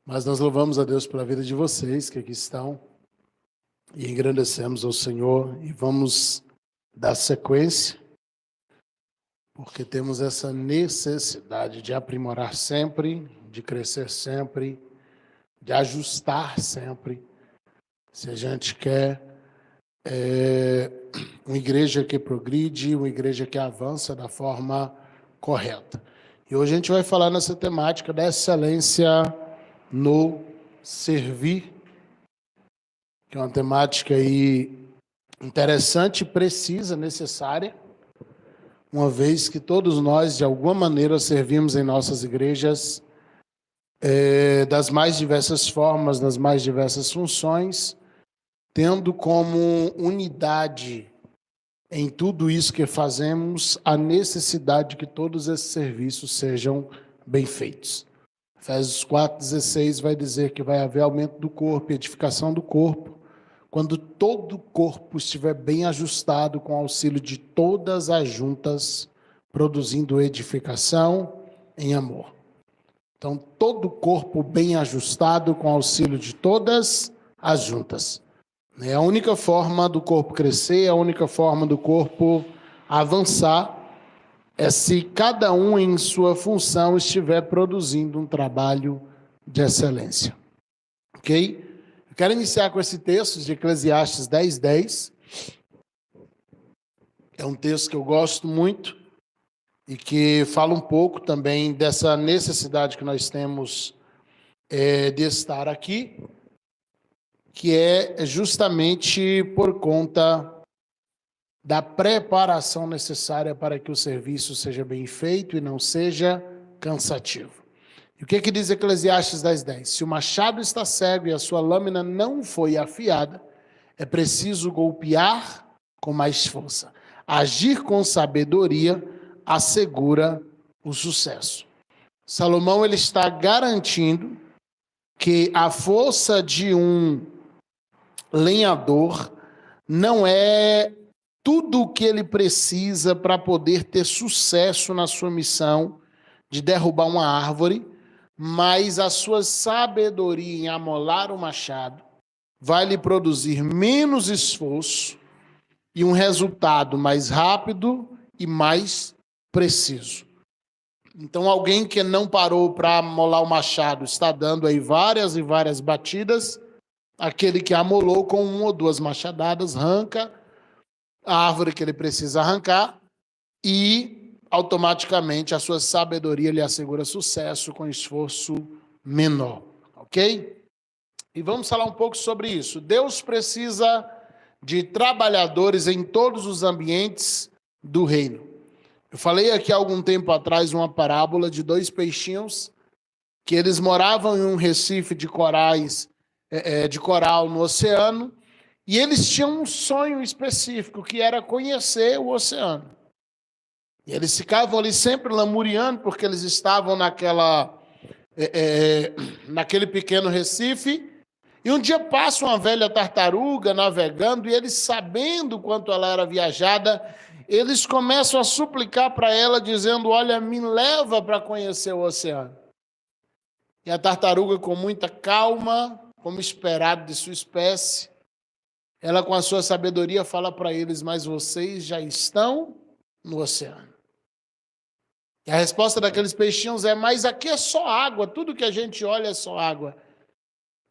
Mas nós louvamos a Deus pela vida de vocês que aqui estão e engrandecemos ao Senhor e vamos dar sequência, porque temos essa necessidade de aprimorar sempre, de crescer sempre, de ajustar sempre. Se a gente quer uma igreja que progride, uma igreja que avança da forma correta. E hoje a gente vai falar nessa temática da excelência no servir, que é uma temática aí interessante, precisa, necessária, uma vez que todos nós, de alguma maneira, servimos em nossas igrejas das mais diversas formas, nas mais diversas funções, tendo como unidade em tudo isso que fazemos a necessidade de que todos esses serviços sejam bem feitos. Efésios 4,16 vai dizer que vai haver aumento do corpo, edificação do corpo, quando todo o corpo estiver bem ajustado com o auxílio de todas as juntas, produzindo edificação em amor. Então, todo o corpo bem ajustado com o auxílio de todas as juntas. É a única forma do corpo crescer, a única forma do corpo avançar é se cada um em sua função estiver produzindo um trabalho de excelência. Ok? Eu quero iniciar com esse texto de Eclesiastes 10:10. É um texto que eu gosto muito e que fala um pouco também dessa necessidade que nós temos de estar aqui, que é justamente por conta da preparação necessária para que o serviço seja bem feito e não seja cansativo. E o que diz Eclesiastes 10:10? Se o machado está cego e a sua lâmina não foi afiada, é preciso golpear com mais força. Agir com sabedoria assegura o sucesso. Salomão ele está garantindo que a força de um lenhador não é tudo o que ele precisa para poder ter sucesso na sua missão de derrubar uma árvore, mas a sua sabedoria em amolar o machado vai lhe produzir menos esforço e um resultado mais rápido e mais preciso. Então, alguém que não parou para amolar o machado está dando aí várias e várias batidas. Aquele que amolou com uma ou duas machadadas arranca a árvore que ele precisa arrancar e automaticamente a sua sabedoria lhe assegura sucesso com esforço menor, ok? E vamos falar um pouco sobre isso. Deus precisa de trabalhadores em todos os ambientes do reino. Eu falei aqui há algum tempo atrás uma parábola de dois peixinhos que eles moravam em um recife de corais, de coral no oceano, e eles tinham um sonho específico, que era conhecer o oceano. E eles ficavam ali sempre lamuriando, porque eles estavam naquele pequeno recife, e um dia passa uma velha tartaruga navegando, e eles, sabendo quanto ela era viajada, eles começam a suplicar para ela, dizendo, olha, me leva para conhecer o oceano. E a tartaruga, com muita calma, como esperado de sua espécie, ela com a sua sabedoria fala para eles, mas vocês já estão no oceano. E a resposta daqueles peixinhos é, mas aqui é só água, tudo que a gente olha é só água.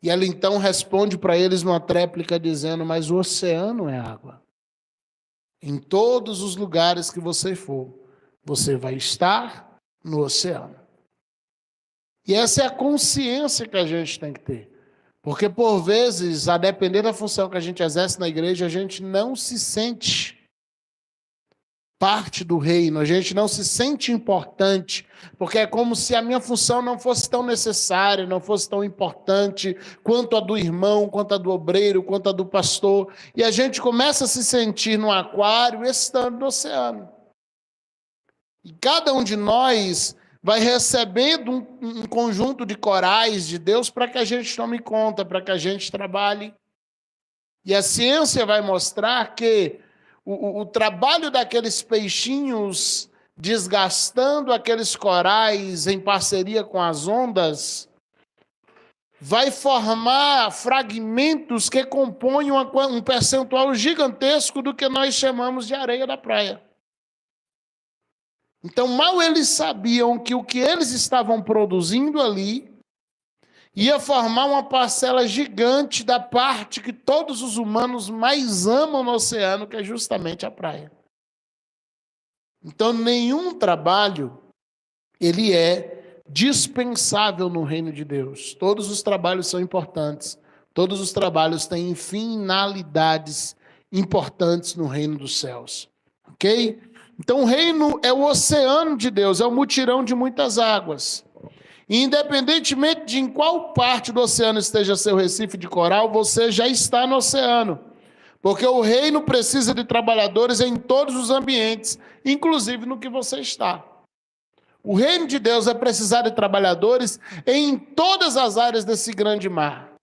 E ela então responde para eles numa tréplica dizendo, mas o oceano é água. Em todos os lugares que você for, você vai estar no oceano. E essa é a consciência que a gente tem que ter. Porque, por vezes, a depender da função que a gente exerce na igreja, a gente não se sente parte do reino, a gente não se sente importante, porque é como se a minha função não fosse tão necessária, não fosse tão importante quanto a do irmão, quanto a do obreiro, quanto a do pastor. E a gente começa a se sentir no aquário, estando no oceano. E cada um de nós vai recebendo um conjunto de corais de Deus para que a gente tome conta, para que a gente trabalhe. E a ciência vai mostrar que o trabalho daqueles peixinhos desgastando aqueles corais em parceria com as ondas vai formar fragmentos que compõem um percentual gigantesco do que nós chamamos de areia da praia. Então, mal eles sabiam que o que eles estavam produzindo ali ia formar uma parcela gigante da parte que todos os humanos mais amam no oceano, que é justamente a praia. Então, nenhum trabalho, ele é dispensável no reino de Deus. Todos os trabalhos são importantes. Todos os trabalhos têm finalidades importantes no reino dos céus. Ok? Então, o reino é o oceano de Deus, é o mutirão de muitas águas. E, independentemente de em qual parte do oceano esteja seu recife de coral, você já está no oceano. Porque o reino precisa de trabalhadores em todos os ambientes, inclusive no que você está. O reino de Deus vai precisar de trabalhadores em todas as áreas desse grande mar.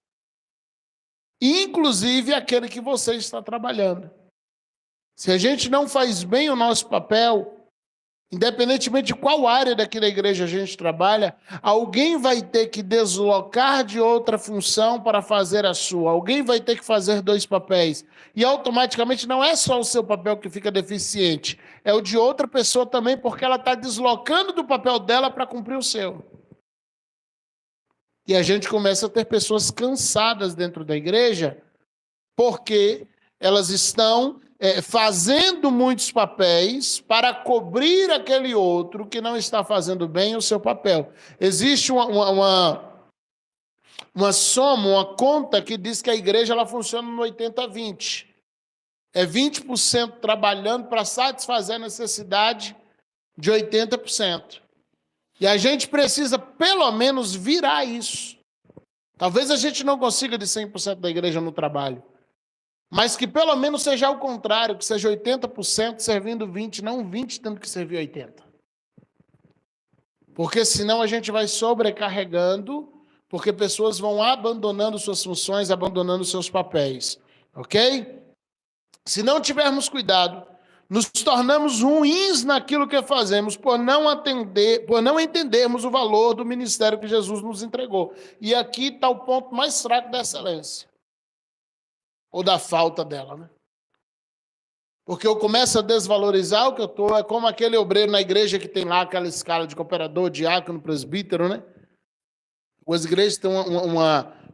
Inclusive aquele que você está trabalhando. Se a gente não faz bem o nosso papel, independentemente de qual área daqui da igreja a gente trabalha, alguém vai ter que deslocar de outra função para fazer a sua. Alguém vai ter que fazer 2 papéis. E automaticamente não é só o seu papel que fica deficiente, é o de outra pessoa também, porque ela está deslocando do papel dela para cumprir o seu. E a gente começa a ter pessoas cansadas dentro da igreja, porque elas estão fazendo muitos papéis para cobrir aquele outro que não está fazendo bem o seu papel. Existe uma soma, uma conta que diz que a igreja ela funciona no 80-20. É 20% trabalhando para satisfazer a necessidade de 80%. E a gente precisa, pelo menos, virar isso. Talvez a gente não consiga de 100% da igreja no trabalho, mas que pelo menos seja ao contrário, que seja 80% servindo 20%, não 20% tendo que servir 80%. Porque senão a gente vai sobrecarregando, porque pessoas vão abandonando suas funções, abandonando seus papéis. Ok? Se não tivermos cuidado, nos tornamos ruins naquilo que fazemos por não entendermos o valor do ministério que Jesus nos entregou. E aqui está o ponto mais fraco da excelência. Ou da falta dela, né? Porque eu começo a desvalorizar o que eu estou, é como aquele obreiro na igreja que tem lá aquela escala de cooperador, diácono, presbítero, né? As igrejas têm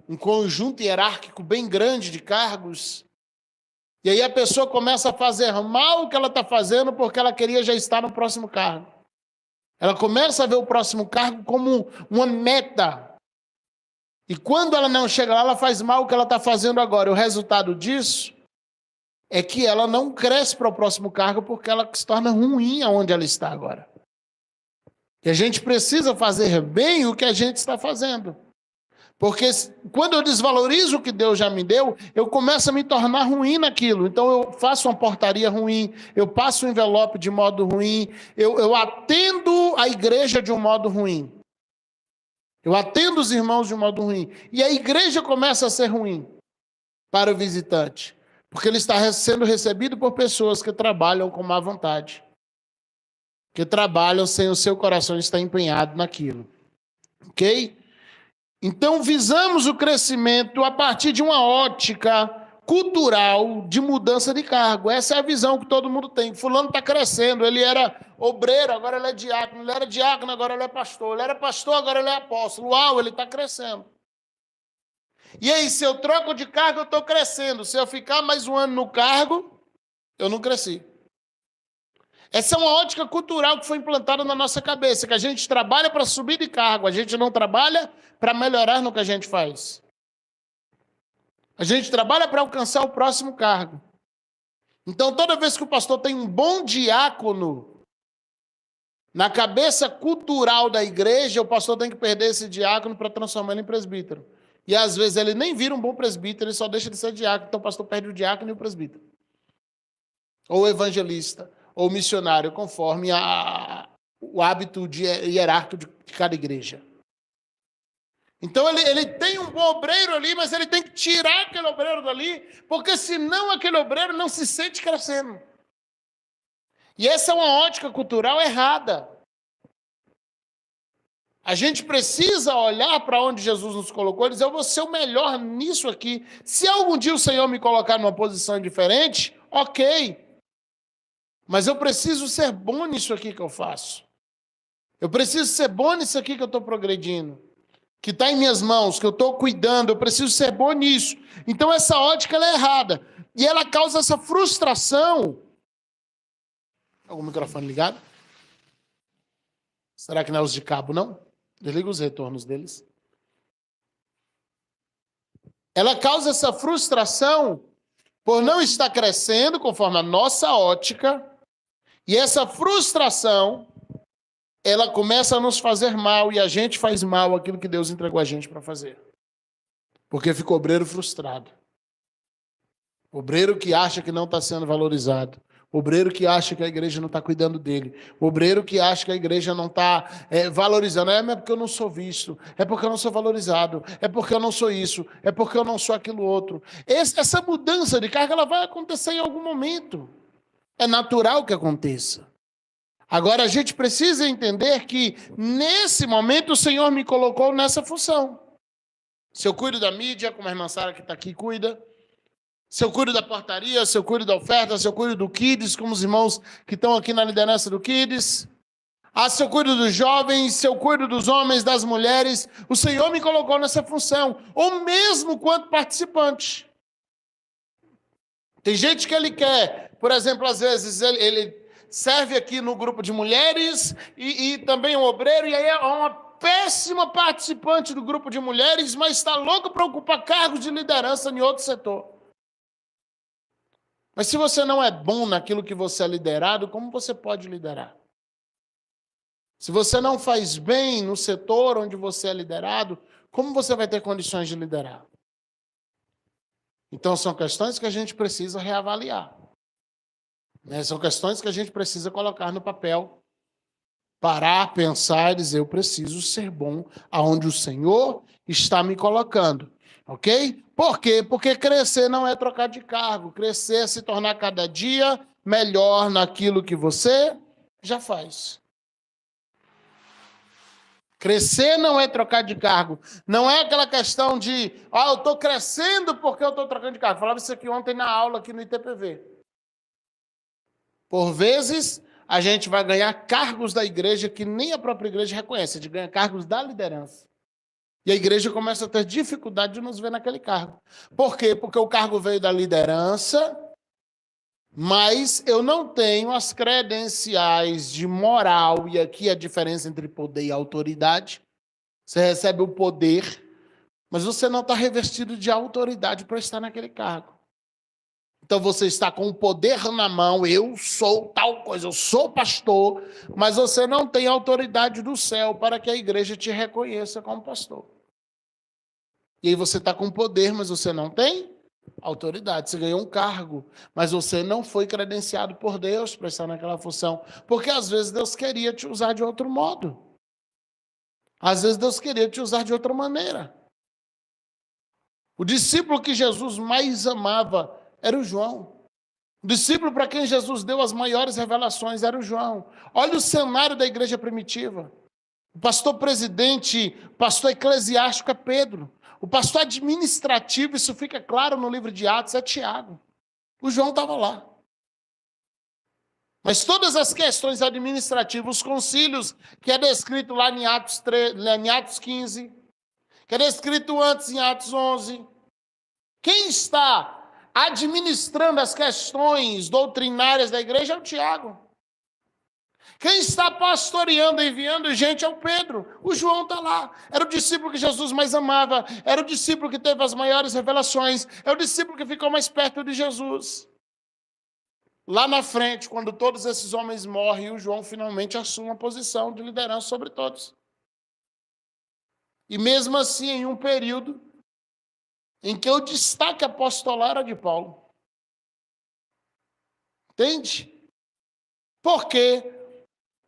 um conjunto hierárquico bem grande de cargos, e aí a pessoa começa a fazer mal o que ela está fazendo porque ela queria já estar no próximo cargo. Ela começa a ver o próximo cargo como uma meta. E quando ela não chega lá, ela faz mal o que ela está fazendo agora. O resultado disso é que ela não cresce para o próximo cargo porque ela se torna ruim aonde ela está agora. E a gente precisa fazer bem o que a gente está fazendo. Porque quando eu desvalorizo o que Deus já me deu, eu começo a me tornar ruim naquilo. Então eu faço uma portaria ruim, eu passo o envelope de modo ruim, eu atendo a igreja de um modo ruim. Eu atendo os irmãos de um modo ruim. E a igreja começa a ser ruim para o visitante. Porque ele está sendo recebido por pessoas que trabalham com má vontade. Que trabalham sem o seu coração estar empenhado naquilo. Ok? Então, visamos o crescimento a partir de uma ótica cultural de mudança de cargo. Essa é a visão que todo mundo tem. Fulano está crescendo, ele era obreiro, agora ele é diácono. Ele era diácono, agora ele é pastor. Ele era pastor, agora ele é apóstolo. Uau, ele está crescendo. E aí, se eu troco de cargo, eu estou crescendo. Se eu ficar mais um ano no cargo, eu não cresci. Essa é uma ótica cultural que foi implantada na nossa cabeça, que a gente trabalha para subir de cargo, a gente não trabalha para melhorar no que a gente faz. A gente trabalha para alcançar o próximo cargo. Então, toda vez que o pastor tem um bom diácono, na cabeça cultural da igreja, o pastor tem que perder esse diácono para transformar ele em presbítero. E às vezes ele nem vira um bom presbítero, ele só deixa de ser diácono, então o pastor perde o diácono e o presbítero. Ou evangelista, ou missionário, conforme o hábito hierárquico de cada igreja. Então ele tem um bom obreiro ali, mas ele tem que tirar aquele obreiro dali, porque senão aquele obreiro não se sente crescendo. E essa é uma ótica cultural errada. A gente precisa olhar para onde Jesus nos colocou e dizer, eu vou ser o melhor nisso aqui. Se algum dia o Senhor me colocar numa posição diferente, ok. Mas eu preciso ser bom nisso aqui que eu faço. Eu preciso ser bom nisso aqui que eu estou progredindo. Que está em minhas mãos, que eu estou cuidando. Eu preciso ser bom nisso. Então essa ótica ela é errada. E ela causa essa frustração. Algum microfone ligado? Será que não é os de cabo, não? Desliga os retornos deles. Ela causa essa frustração por não estar crescendo conforme a nossa ótica. E essa frustração, ela começa a nos fazer mal. E a gente faz mal aquilo que Deus entregou a gente para fazer. Porque fica obreiro frustrado. Obreiro que acha que não está sendo valorizado. Obreiro que acha que a igreja não está cuidando dele. Obreiro que acha que a igreja não está valorizando. É porque eu não sou visto. É porque eu não sou valorizado. É porque eu não sou isso. É porque eu não sou aquilo outro. Essa mudança de carga ela vai acontecer em algum momento. É natural que aconteça. Agora a gente precisa entender que nesse momento o Senhor me colocou nessa função. Se eu cuido da mídia, como a irmã Sara que está aqui cuida. Se eu cuido da portaria, se eu cuido da oferta, se eu cuido do Kids, como os irmãos que estão aqui na liderança do Kids. Se eu cuido dos jovens, se eu cuido dos homens, das mulheres. O Senhor me colocou nessa função. Ou mesmo quanto participante. Tem gente que ele quer, por exemplo, às vezes ele serve aqui no grupo de mulheres e também um obreiro, e aí é uma péssima participante do grupo de mulheres, mas está louco para ocupar cargos de liderança em outro setor. Mas se você não é bom naquilo que você é liderado, como você pode liderar? Se você não faz bem no setor onde você é liderado, como você vai ter condições de liderar? Então são questões que a gente precisa reavaliar. São questões que a gente precisa colocar no papel, parar, pensar e dizer, eu preciso ser bom aonde o Senhor está me colocando. Ok? Por quê? Porque crescer não é trocar de cargo. Crescer é se tornar cada dia melhor naquilo que você já faz. Crescer não é trocar de cargo. Não é aquela questão de, eu estou crescendo porque eu estou trocando de cargo. Eu falava isso aqui ontem na aula aqui no ITPV. Por vezes, a gente vai ganhar cargos da igreja que nem a própria igreja reconhece. A gente ganha cargos da liderança. E a igreja começa a ter dificuldade de nos ver naquele cargo. Por quê? Porque o cargo veio da liderança, mas eu não tenho as credenciais de moral, e aqui a diferença entre poder e autoridade. Você recebe o poder, mas você não está revestido de autoridade para estar naquele cargo. Então você está com o poder na mão, eu sou tal coisa, eu sou pastor, mas você não tem autoridade do céu para que a igreja te reconheça como pastor. E aí você está com poder, mas você não tem autoridade. Você ganhou um cargo, mas você não foi credenciado por Deus para estar naquela função. Porque às vezes Deus queria te usar de outro modo. Às vezes Deus queria te usar de outra maneira. O discípulo que Jesus mais amava era o João. O discípulo para quem Jesus deu as maiores revelações era o João. Olha o cenário da igreja primitiva. O pastor presidente, pastor eclesiástico é Pedro. O pastor administrativo, isso fica claro no livro de Atos, é Tiago. O João estava lá. Mas todas as questões administrativas, os concílios, que é descrito lá em Atos 15, que é descrito antes em Atos 11, quem está administrando as questões doutrinárias da igreja é o Tiago. Quem está pastoreando, enviando gente é o Pedro. O João está lá. Era o discípulo que Jesus mais amava. Era o discípulo que teve as maiores revelações. É o discípulo que ficou mais perto de Jesus. Lá na frente, quando todos esses homens morrem, o João finalmente assume a posição de liderança sobre todos. E mesmo assim, em um período em que o destaque apostolar era de Paulo. Entende? Por quê?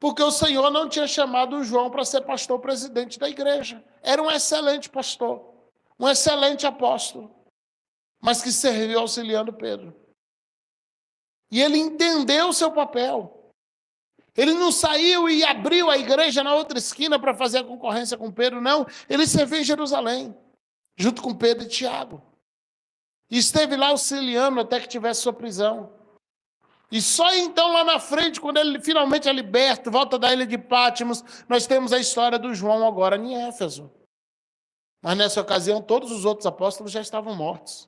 Porque o Senhor não tinha chamado o João para ser pastor presidente da igreja. Era um excelente pastor, um excelente apóstolo, mas que serviu auxiliando Pedro. E ele entendeu o seu papel. Ele não saiu e abriu a igreja na outra esquina para fazer a concorrência com Pedro, não. Ele serviu em Jerusalém, junto com Pedro e Tiago. E esteve lá auxiliando até que tivesse sua prisão. E só então, lá na frente, quando ele finalmente é liberto, volta da ilha de Pátimos, nós temos a história do João agora em Éfeso. Mas nessa ocasião, todos os outros apóstolos já estavam mortos.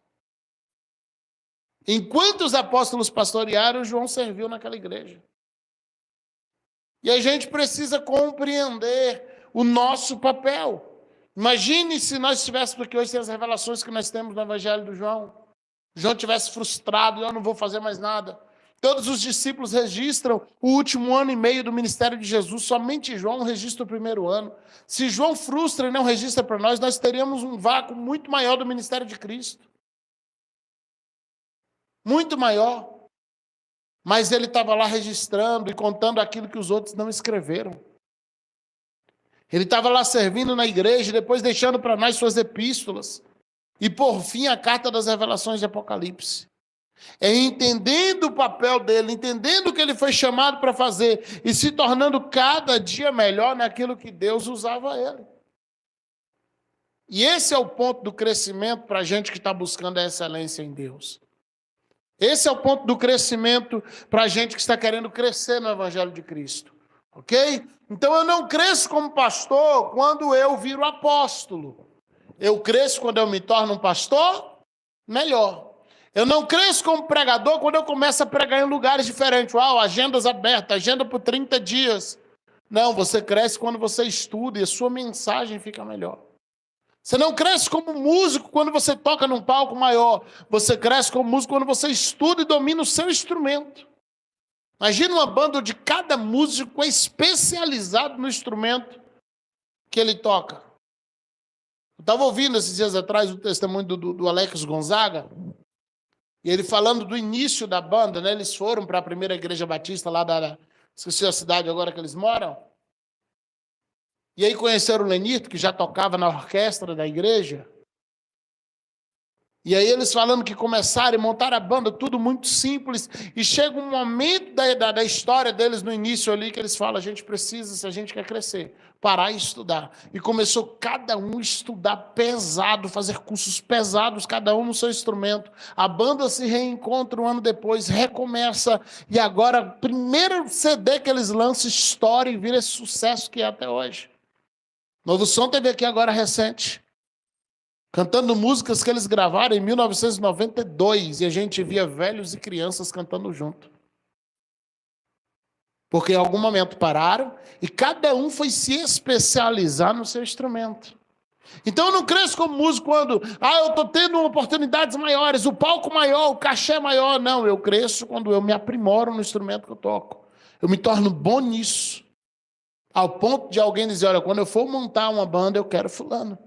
Enquanto os apóstolos pastorearam, João serviu naquela igreja. E a gente precisa compreender o nosso papel. Imagine se nós estivéssemos, porque hoje tem as revelações que nós temos no Evangelho do João. João estivesse frustrado, eu não vou fazer mais nada. Todos os discípulos registram o último ano e meio do ministério de Jesus, somente João registra o primeiro ano. Se João frustra e não registra para nós teríamos um vácuo muito maior do ministério de Cristo. Muito maior. Mas ele estava lá registrando e contando aquilo que os outros não escreveram. Ele estava lá servindo na igreja, depois deixando para nós suas epístolas. E por fim a carta das revelações de Apocalipse. É entendendo o papel dele, entendendo o que ele foi chamado para fazer e se tornando cada dia melhor naquilo que Deus usava ele. E esse é o ponto do crescimento para a gente que está buscando a excelência em Deus. Esse é o ponto do crescimento para a gente que está querendo crescer no Evangelho de Cristo. Ok? Então eu não cresço como pastor quando eu viro apóstolo. Eu cresço quando eu me torno um pastor melhor. Eu não cresço como pregador quando eu começo a pregar em lugares diferentes. Uau, agendas abertas, agenda por 30 dias. Não, você cresce quando você estuda e a sua mensagem fica melhor. Você não cresce como músico quando você toca num palco maior. Você cresce como músico quando você estuda e domina o seu instrumento. Imagina uma banda onde cada músico é especializado no instrumento que ele toca. Eu estava ouvindo esses dias atrás o testemunho do Alex Gonzaga, e ele falando do início da banda, né? Eles foram para a primeira igreja batista lá esqueci a cidade agora que eles moram. E aí conheceram o Lenito, que já tocava na orquestra da igreja. E aí eles falando que começaram e montaram a banda, tudo muito simples. E chega um momento da história deles no início ali, que eles falam, a gente precisa, se a gente quer crescer, parar e estudar. E começou cada um a estudar pesado, fazer cursos pesados, cada um no seu instrumento. A banda se reencontra um ano depois, recomeça. E agora, o primeiro CD que eles lançam, estoura e vira esse sucesso que é até hoje. Novo Som teve aqui agora recente, cantando músicas que eles gravaram em 1992, e a gente via velhos e crianças cantando junto. Porque em algum momento pararam, e cada um foi se especializar no seu instrumento. Então eu não cresço como músico quando, eu estou tendo oportunidades maiores, o palco maior, o cachê maior. Não, eu cresço quando eu me aprimoro no instrumento que eu toco. Eu me torno bom nisso. Ao ponto de alguém dizer, olha, quando eu for montar uma banda, eu quero fulano.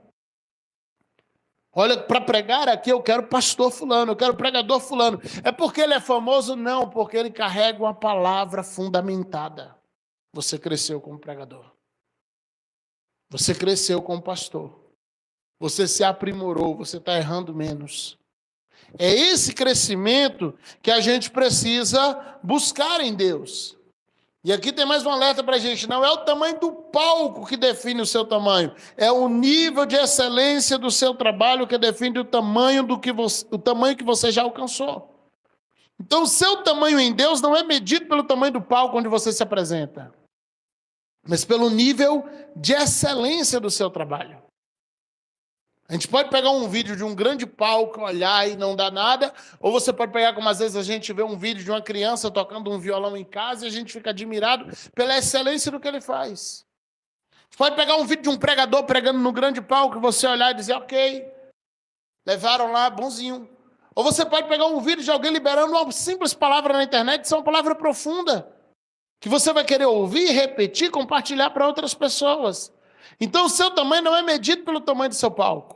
Olha, para pregar aqui, eu quero pastor fulano, eu quero pregador fulano. É porque ele é famoso? Não, porque ele carrega uma palavra fundamentada. Você cresceu como pregador. Você cresceu como pastor. Você se aprimorou, você está errando menos. É esse crescimento que a gente precisa buscar em Deus. E aqui tem mais um alerta para a gente. Não é o tamanho do palco que define o seu tamanho. É o nível de excelência do seu trabalho que define o tamanho que você já alcançou. Então, o seu tamanho em Deus não é medido pelo tamanho do palco onde você se apresenta, mas pelo nível de excelência do seu trabalho. A gente pode pegar um vídeo de um grande palco, olhar e não dar nada, ou você pode pegar, como às vezes a gente vê um vídeo de uma criança tocando um violão em casa e a gente fica admirado pela excelência do que ele faz. Você pode pegar um vídeo de um pregador pregando no grande palco e você olhar e dizer, ok, levaram lá, bonzinho. Ou você pode pegar um vídeo de alguém liberando uma simples palavra na internet, isso é uma palavra profunda, que você vai querer ouvir, repetir, compartilhar para outras pessoas. Então, o seu tamanho não é medido pelo tamanho do seu palco.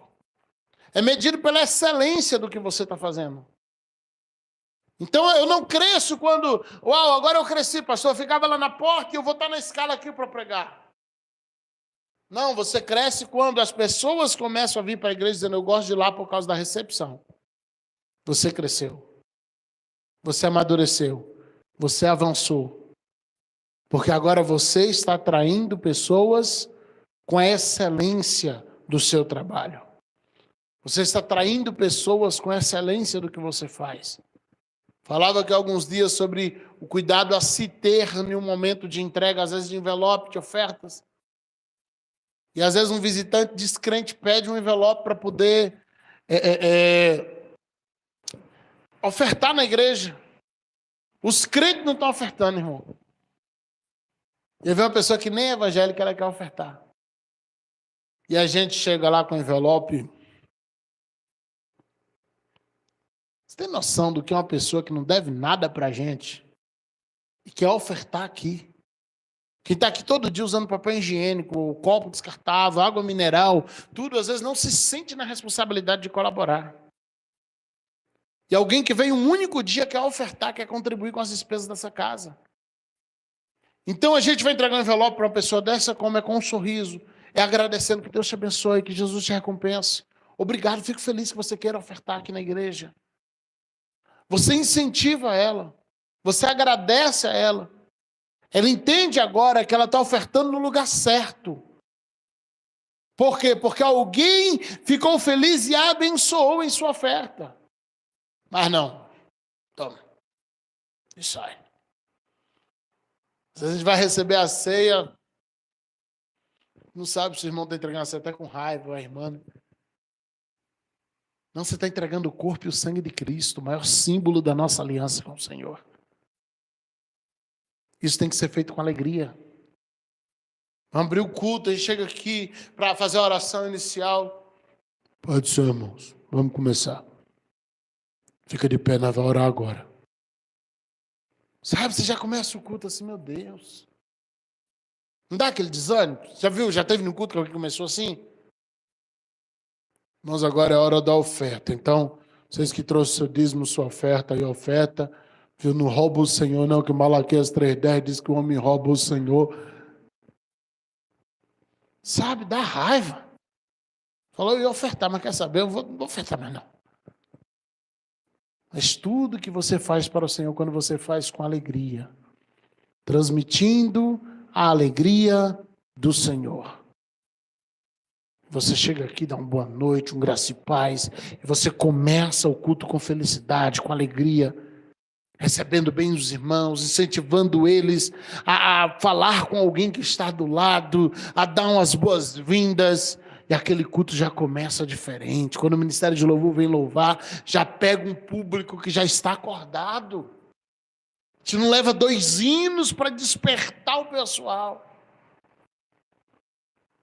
É medido pela excelência do que você está fazendo. Então, eu não cresço quando... agora eu cresci, pastor. Eu ficava lá na porta e eu vou estar na escala aqui para pregar. Não, você cresce quando as pessoas começam a vir para a igreja dizendo, eu gosto de ir lá por causa da recepção. Você cresceu. Você amadureceu. Você avançou. Porque agora você está atraindo pessoas com a excelência do seu trabalho. Você está atraindo pessoas com a excelência do que você faz. Falava aqui há alguns dias sobre o cuidado a se ter em um momento de entrega, às vezes de envelope, de ofertas. E às vezes um visitante descrente pede um envelope para poder ofertar na igreja. Os crentes não estão ofertando, irmão. E vem uma pessoa que nem é evangélica, ela quer ofertar. E a gente chega lá com o envelope. Você tem noção do que é uma pessoa que não deve nada para a gente e quer ofertar aqui? Quem está aqui todo dia usando papel higiênico, copo descartável, água mineral, tudo, às vezes não se sente na responsabilidade de colaborar. E alguém que vem um único dia quer ofertar, quer contribuir com as despesas dessa casa. Então a gente vai entregar um envelope para uma pessoa dessa, como é com um sorriso, é agradecendo que Deus te abençoe, que Jesus te recompense. Obrigado, fico feliz que você queira ofertar aqui na igreja. Você incentiva ela, você agradece a ela. Ela entende agora que ela está ofertando no lugar certo. Por quê? Porque alguém ficou feliz e a abençoou em sua oferta. Mas não, toma, e sai. Às vezes a gente vai receber a ceia, não sabe se o irmão está entregando a ceia até com raiva, a irmã. Não, você está entregando o corpo e o sangue de Cristo, o maior símbolo da nossa aliança com o Senhor. Isso tem que ser feito com alegria. Vamos abrir o culto, a gente chega aqui para fazer a oração inicial. Pode ser, irmãos, vamos começar. Fica de pé, nós vamos orar agora. Sabe, você já começa o culto assim, meu Deus. Não dá aquele desânimo? Já viu, já teve no culto que alguém começou assim? Irmãos, agora é a hora da oferta. Então, vocês que trouxeram seu dízimo, sua oferta e oferta, viu, não rouba o Senhor, não, que Malaquias 3,10 diz que o homem rouba o Senhor. Sabe, dá raiva. Falou, eu ia ofertar, mas quer saber? Eu não vou ofertar mais não. Mas tudo que você faz para o Senhor, quando você faz com alegria, transmitindo a alegria do Senhor. Você chega aqui, dá uma boa noite, um graça e paz, e você começa o culto com felicidade, com alegria, recebendo bem os irmãos, incentivando eles a falar com alguém que está do lado, a dar umas boas-vindas, e aquele culto já começa diferente. Quando o Ministério de Louvor vem louvar, já pega um público que já está acordado. A gente não leva 2 hinos para despertar o pessoal.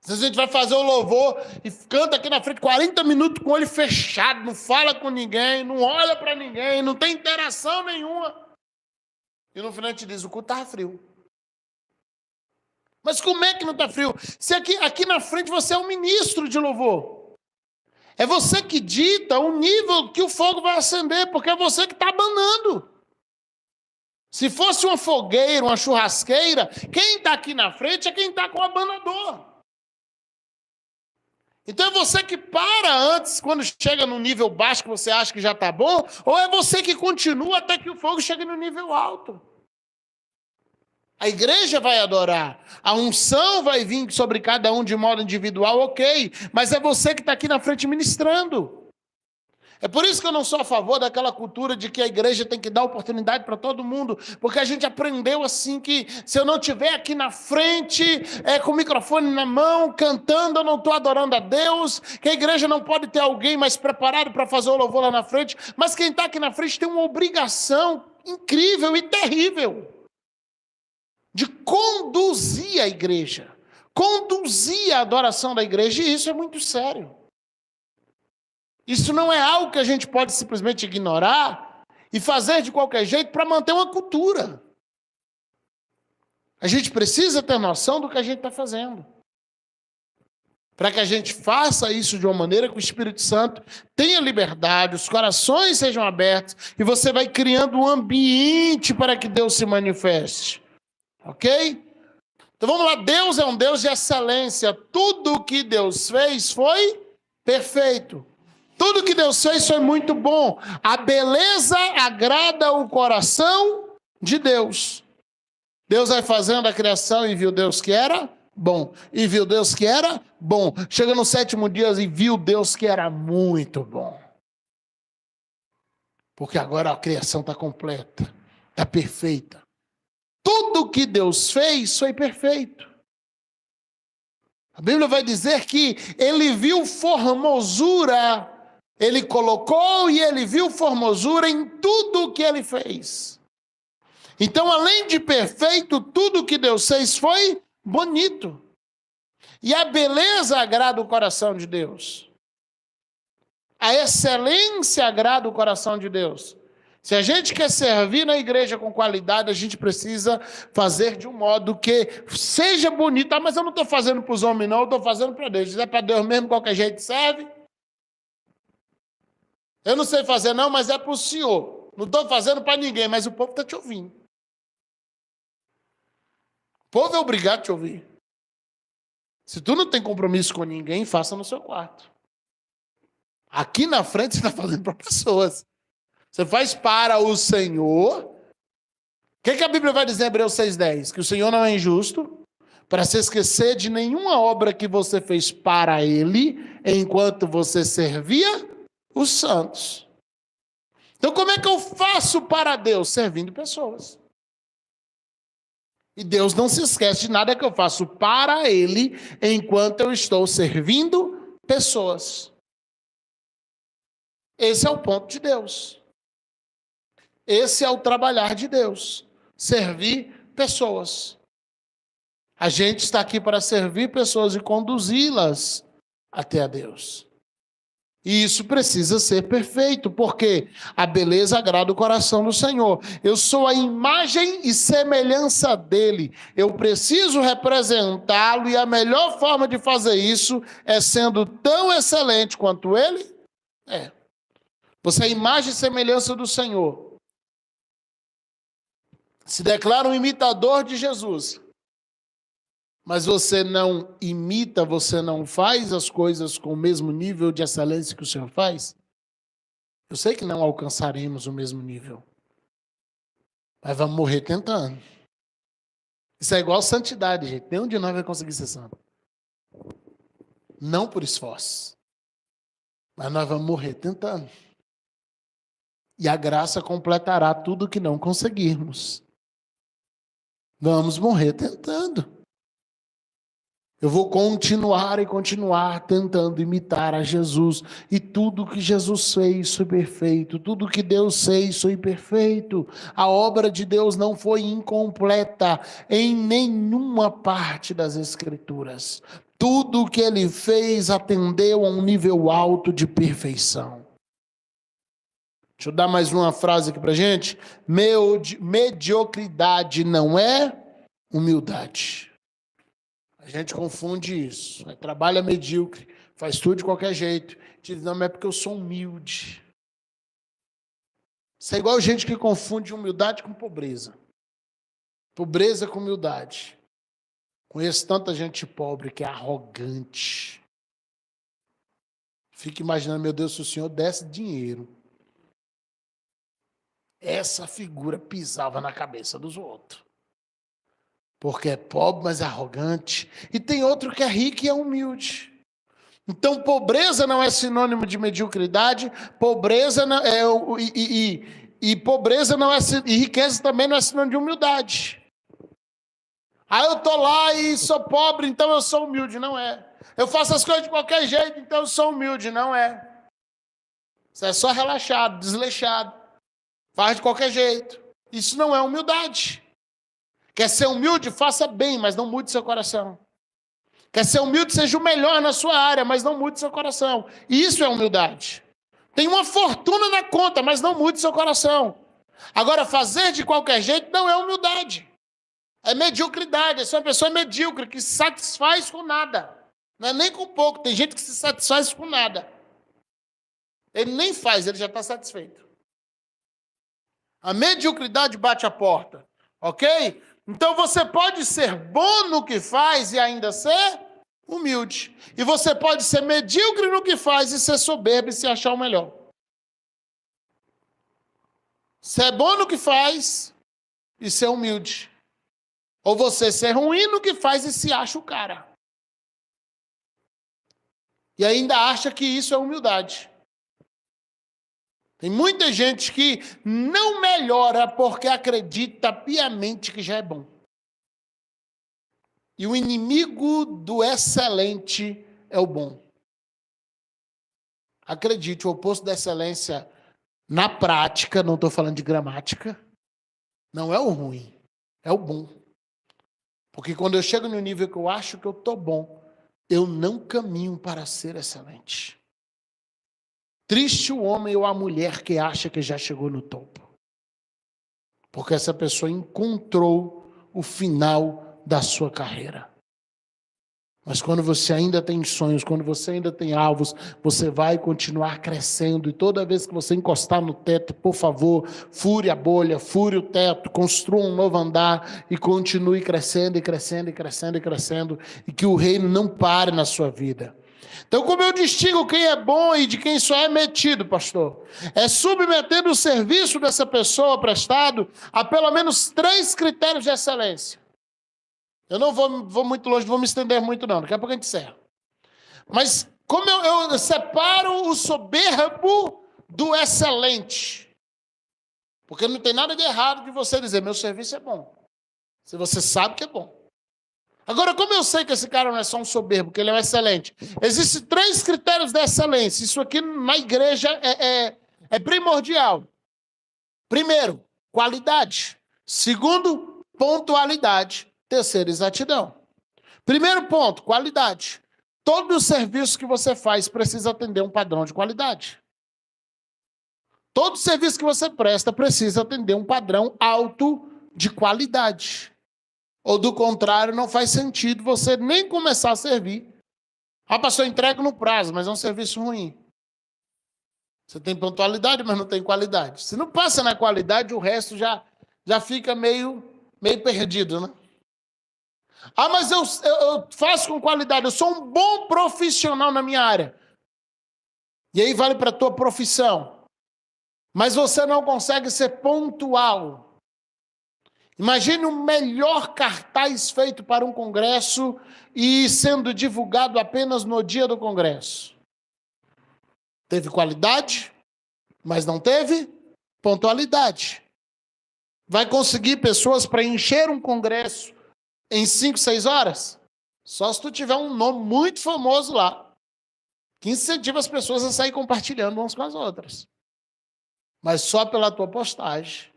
Às vezes a gente vai fazer o louvor e canta aqui na frente 40 minutos com o olho fechado, não fala com ninguém, não olha para ninguém, não tem interação nenhuma. E no final a gente diz, o culto estava frio. Mas como é que não está frio? Se aqui na frente você é um ministro de louvor. É você que dita o nível que o fogo vai acender, porque é você que está abanando. Se fosse uma fogueira, uma churrasqueira, quem está aqui na frente é quem está com o abanador. Então é você que para antes, quando chega no nível baixo que você acha que já está bom, ou é você que continua até que o fogo chegue no nível alto. A igreja vai adorar, a unção vai vir sobre cada um de modo individual, ok, mas é você que está aqui na frente ministrando. É por isso que eu não sou a favor daquela cultura de que a igreja tem que dar oportunidade para todo mundo, porque a gente aprendeu assim que se eu não estiver aqui na frente, com o microfone na mão, cantando, eu não estou adorando a Deus, que a igreja não pode ter alguém mais preparado para fazer o louvor lá na frente, mas quem está aqui na frente tem uma obrigação incrível e terrível de conduzir a igreja, conduzir a adoração da igreja, e isso é muito sério. Isso não é algo que a gente pode simplesmente ignorar e fazer de qualquer jeito para manter uma cultura. A gente precisa ter noção do que a gente está fazendo. Para que a gente faça isso de uma maneira que o Espírito Santo tenha liberdade, os corações sejam abertos e você vai criando um ambiente para que Deus se manifeste. Ok? Então vamos lá, Deus é um Deus de excelência. Tudo o que Deus fez foi perfeito. Tudo que Deus fez foi muito bom. A beleza agrada o coração de Deus. Deus vai fazendo a criação e viu Deus que era bom. E viu Deus que era bom. Chega no 7º dia e viu Deus que era muito bom. Porque agora a criação está completa, está perfeita. Tudo que Deus fez foi perfeito. A Bíblia vai dizer que ele viu formosura, ele colocou e ele viu formosura em tudo que ele fez. Então, além de perfeito, tudo que Deus fez foi bonito. E a beleza agrada o coração de Deus. A excelência agrada o coração de Deus. Se a gente quer servir na igreja com qualidade, a gente precisa fazer de um modo que seja bonito. Ah, mas eu não estou fazendo para os homens, não, eu estou fazendo para Deus. Se é para Deus mesmo, qualquer jeito serve. Eu não sei fazer, não, mas é para o Senhor. Não estou fazendo para ninguém, mas o povo está te ouvindo. O povo é obrigado a te ouvir. Se tu não tem compromisso com ninguém, faça no seu quarto. Aqui na frente você está fazendo para pessoas. Você faz para o Senhor. O que a Bíblia vai dizer em Hebreus 6,10? Que o Senhor não é injusto para se esquecer de nenhuma obra que você fez para Ele, enquanto você servia os santos. Então, como é que eu faço para Deus? Servindo pessoas. E Deus não se esquece de nada que eu faço para Ele, enquanto eu estou servindo pessoas. Esse é o ponto de Deus. Esse é o trabalhar de Deus, servir pessoas. A gente está aqui para servir pessoas e conduzi-las até a Deus. E isso precisa ser perfeito, porque a beleza agrada o coração do Senhor. Eu sou a imagem e semelhança dele. Eu preciso representá-lo e a melhor forma de fazer isso é sendo tão excelente quanto ele é. Você é a imagem e semelhança do Senhor. Se declara um imitador de Jesus, mas você não imita, você não faz as coisas com o mesmo nível de excelência que o Senhor faz, eu sei que não alcançaremos o mesmo nível, mas vamos morrer tentando. Isso é igual santidade, gente. Nenhum de nós vai conseguir ser santo. Não por esforço, mas nós vamos morrer tentando. E a graça completará tudo que não conseguirmos. Vamos morrer tentando. Eu vou continuar e continuar tentando imitar a Jesus. E tudo que Jesus fez foi perfeito. Tudo que Deus fez foi perfeito. A obra de Deus não foi incompleta em nenhuma parte das Escrituras. Tudo que Ele fez atendeu a um nível alto de perfeição. Deixa eu dar mais uma frase aqui pra gente. Mediocridade não é humildade. A gente confunde isso. Trabalha medíocre, faz tudo de qualquer jeito. Diz, não, mas é porque eu sou humilde. Isso é igual gente que confunde humildade com pobreza. Pobreza com humildade. Conheço tanta gente pobre que é arrogante. Fica imaginando, meu Deus, se o Senhor desse dinheiro, essa figura pisava na cabeça dos outros. Porque é pobre, mas é arrogante. E tem outro que é rico e é humilde. Então, pobreza não é sinônimo de mediocridade. Pobreza não é, pobreza não é, e riqueza também não é sinônimo de humildade. Ah, eu estou lá e sou pobre, então eu sou humilde. Não é. Eu faço as coisas de qualquer jeito, então eu sou humilde. Não é. Você é só relaxado, desleixado. Faz de qualquer jeito. Isso não é humildade. Quer ser humilde? Faça bem, mas não mude seu coração. Quer ser humilde? Seja o melhor na sua área, mas não mude seu coração. Isso é humildade. Tem uma fortuna na conta, mas não mude seu coração. Agora, fazer de qualquer jeito não é humildade. É mediocridade. Essa é uma pessoa medíocre que se satisfaz com nada. Não é nem com pouco. Tem gente que se satisfaz com nada. Ele nem faz, ele já está satisfeito. A mediocridade bate a porta. Ok? Então você pode ser bom no que faz e ainda ser humilde. E você pode ser medíocre no que faz e ser soberbo e se achar o melhor. Ser bom no que faz e ser humilde. Ou você ser ruim no que faz e se acha o cara. E ainda acha que isso é humildade. Tem muita gente que não melhora porque acredita piamente que já é bom. E o inimigo do excelente é o bom. Acredite, o oposto da excelência na prática, não estou falando de gramática, não é o ruim, é o bom. Porque quando eu chego no nível que eu acho que eu estou bom, eu não caminho para ser excelente. Triste o homem ou a mulher que acha que já chegou no topo. Porque essa pessoa encontrou o final da sua carreira. Mas quando você ainda tem sonhos, quando você ainda tem alvos, você vai continuar crescendo. E toda vez que você encostar no teto, por favor, fure a bolha, fure o teto, construa um novo andar e continue crescendo e crescendo e crescendo e crescendo. E que o reino não pare na sua vida. Então, como eu distingo quem é bom e de quem só é metido, pastor? É submetendo o serviço dessa pessoa prestado a pelo menos 3 critérios de excelência. Eu não vou muito longe, não vou me estender muito não, daqui a pouco a gente encerra. Mas como eu separo o soberbo do excelente? Porque não tem nada de errado de você dizer, meu serviço é bom. Se você sabe que é bom. Agora, como eu sei que esse cara não é só um soberbo, que ele é um excelente? Existem 3 critérios de excelência. Isso aqui na igreja é primordial. Primeiro, qualidade. Segundo, pontualidade. Terceiro, exatidão. Primeiro ponto, qualidade. Todo o serviço que você faz precisa atender um padrão de qualidade. Todo serviço que você presta precisa atender um padrão alto de qualidade. Ou do contrário, não faz sentido você nem começar a servir. A pessoa entrega no prazo, mas é um serviço ruim. Você tem pontualidade, mas não tem qualidade. Se não passa na qualidade, o resto já fica meio perdido, né? Ah, mas eu faço com qualidade, eu sou um bom profissional na minha área. E aí vale para a tua profissão. Mas você não consegue ser pontual. Imagine o melhor cartaz feito para um congresso e sendo divulgado apenas no dia do congresso. Teve qualidade, mas não teve pontualidade. Vai conseguir pessoas para encher um congresso em 5, 6 horas? Só se tu tiver um nome muito famoso lá, que incentiva as pessoas a sair compartilhando umas com as outras. Mas só pela tua postagem.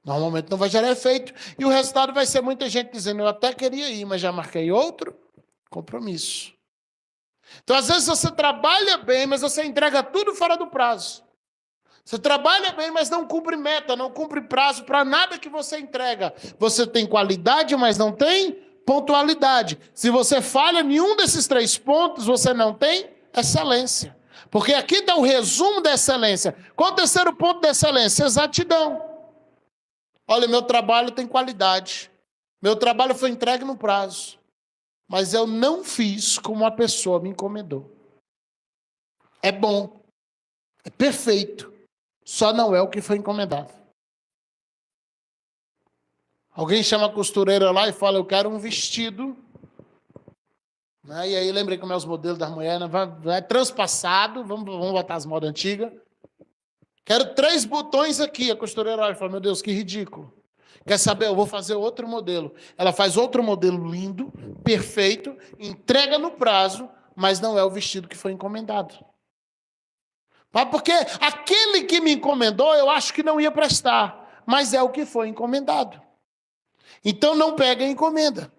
Normalmente não vai gerar efeito. E o resultado vai ser muita gente dizendo, eu até queria ir, mas já marquei outro compromisso. Então, às vezes, você trabalha bem, mas você entrega tudo fora do prazo. Você trabalha bem, mas não cumpre meta, não cumpre prazo para nada que você entrega. Você tem qualidade, mas não tem pontualidade. Se você falha em nenhum desses 3 pontos, você não tem excelência. Porque aqui está o resumo da excelência. Qual é o terceiro ponto da excelência? Exatidão. Olha, meu trabalho tem qualidade. Meu trabalho foi entregue no prazo. Mas eu não fiz como a pessoa me encomendou. É bom. É perfeito. Só não é o que foi encomendado. Alguém chama a costureira lá e fala, eu quero um vestido. E aí lembrei como é os modelos das mulheres, vai transpassado, vamos botar as modas antigas. Quero 3 botões aqui. A costureira olha e fala, meu Deus, que ridículo. Quer saber? Eu vou fazer outro modelo. Ela faz outro modelo lindo, perfeito, entrega no prazo, mas não é o vestido que foi encomendado. Porque aquele que me encomendou, eu acho que não ia prestar, mas é o que foi encomendado. Então não pega a encomenda.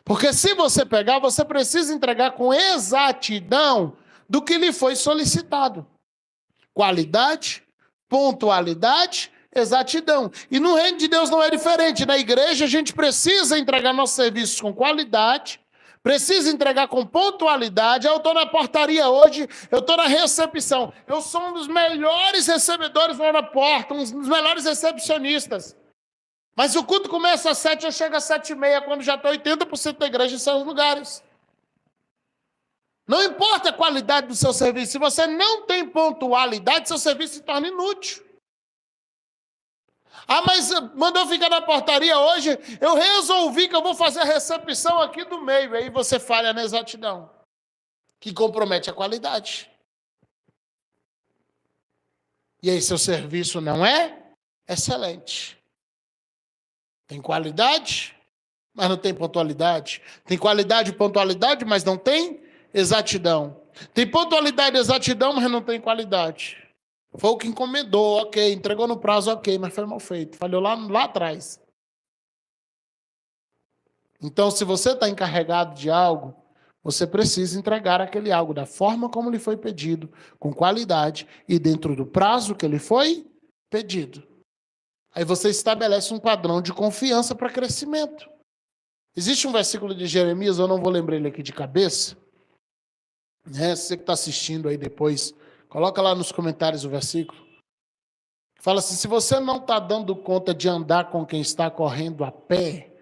Porque se você pegar, você precisa entregar com exatidão do que lhe foi solicitado. Qualidade, pontualidade, exatidão. E no reino de Deus não é diferente. Na igreja a gente precisa entregar nossos serviços com qualidade, precisa entregar com pontualidade. Eu estou na portaria hoje, eu estou na recepção. Eu sou um dos melhores recebedores lá na porta, um dos melhores recepcionistas. Mas o culto começa às 7, eu chego às 7h30, quando já está 80% da igreja em seus lugares. Não importa a qualidade do seu serviço, se você não tem pontualidade, seu serviço se torna inútil. Ah, mas mandou ficar na portaria hoje, eu resolvi que eu vou fazer a recepção aqui do meio. Aí você falha na exatidão, que compromete a qualidade. E aí seu serviço não é excelente. Tem qualidade, mas não tem pontualidade. Tem qualidade e pontualidade, mas não tem exatidão. Tem pontualidade e exatidão, mas não tem qualidade. Foi o que encomendou, ok. Entregou no prazo, ok, mas foi mal feito. Falhou lá atrás. Então, se você está encarregado de algo, você precisa entregar aquele algo da forma como lhe foi pedido, com qualidade e dentro do prazo que lhe foi pedido. Aí você estabelece um padrão de confiança para crescimento. Existe um versículo de Jeremias, eu não vou lembrar ele aqui de cabeça, né? Você que está assistindo aí depois, coloca lá nos comentários o versículo. Fala assim, se você não está dando conta de andar com quem está correndo a pé,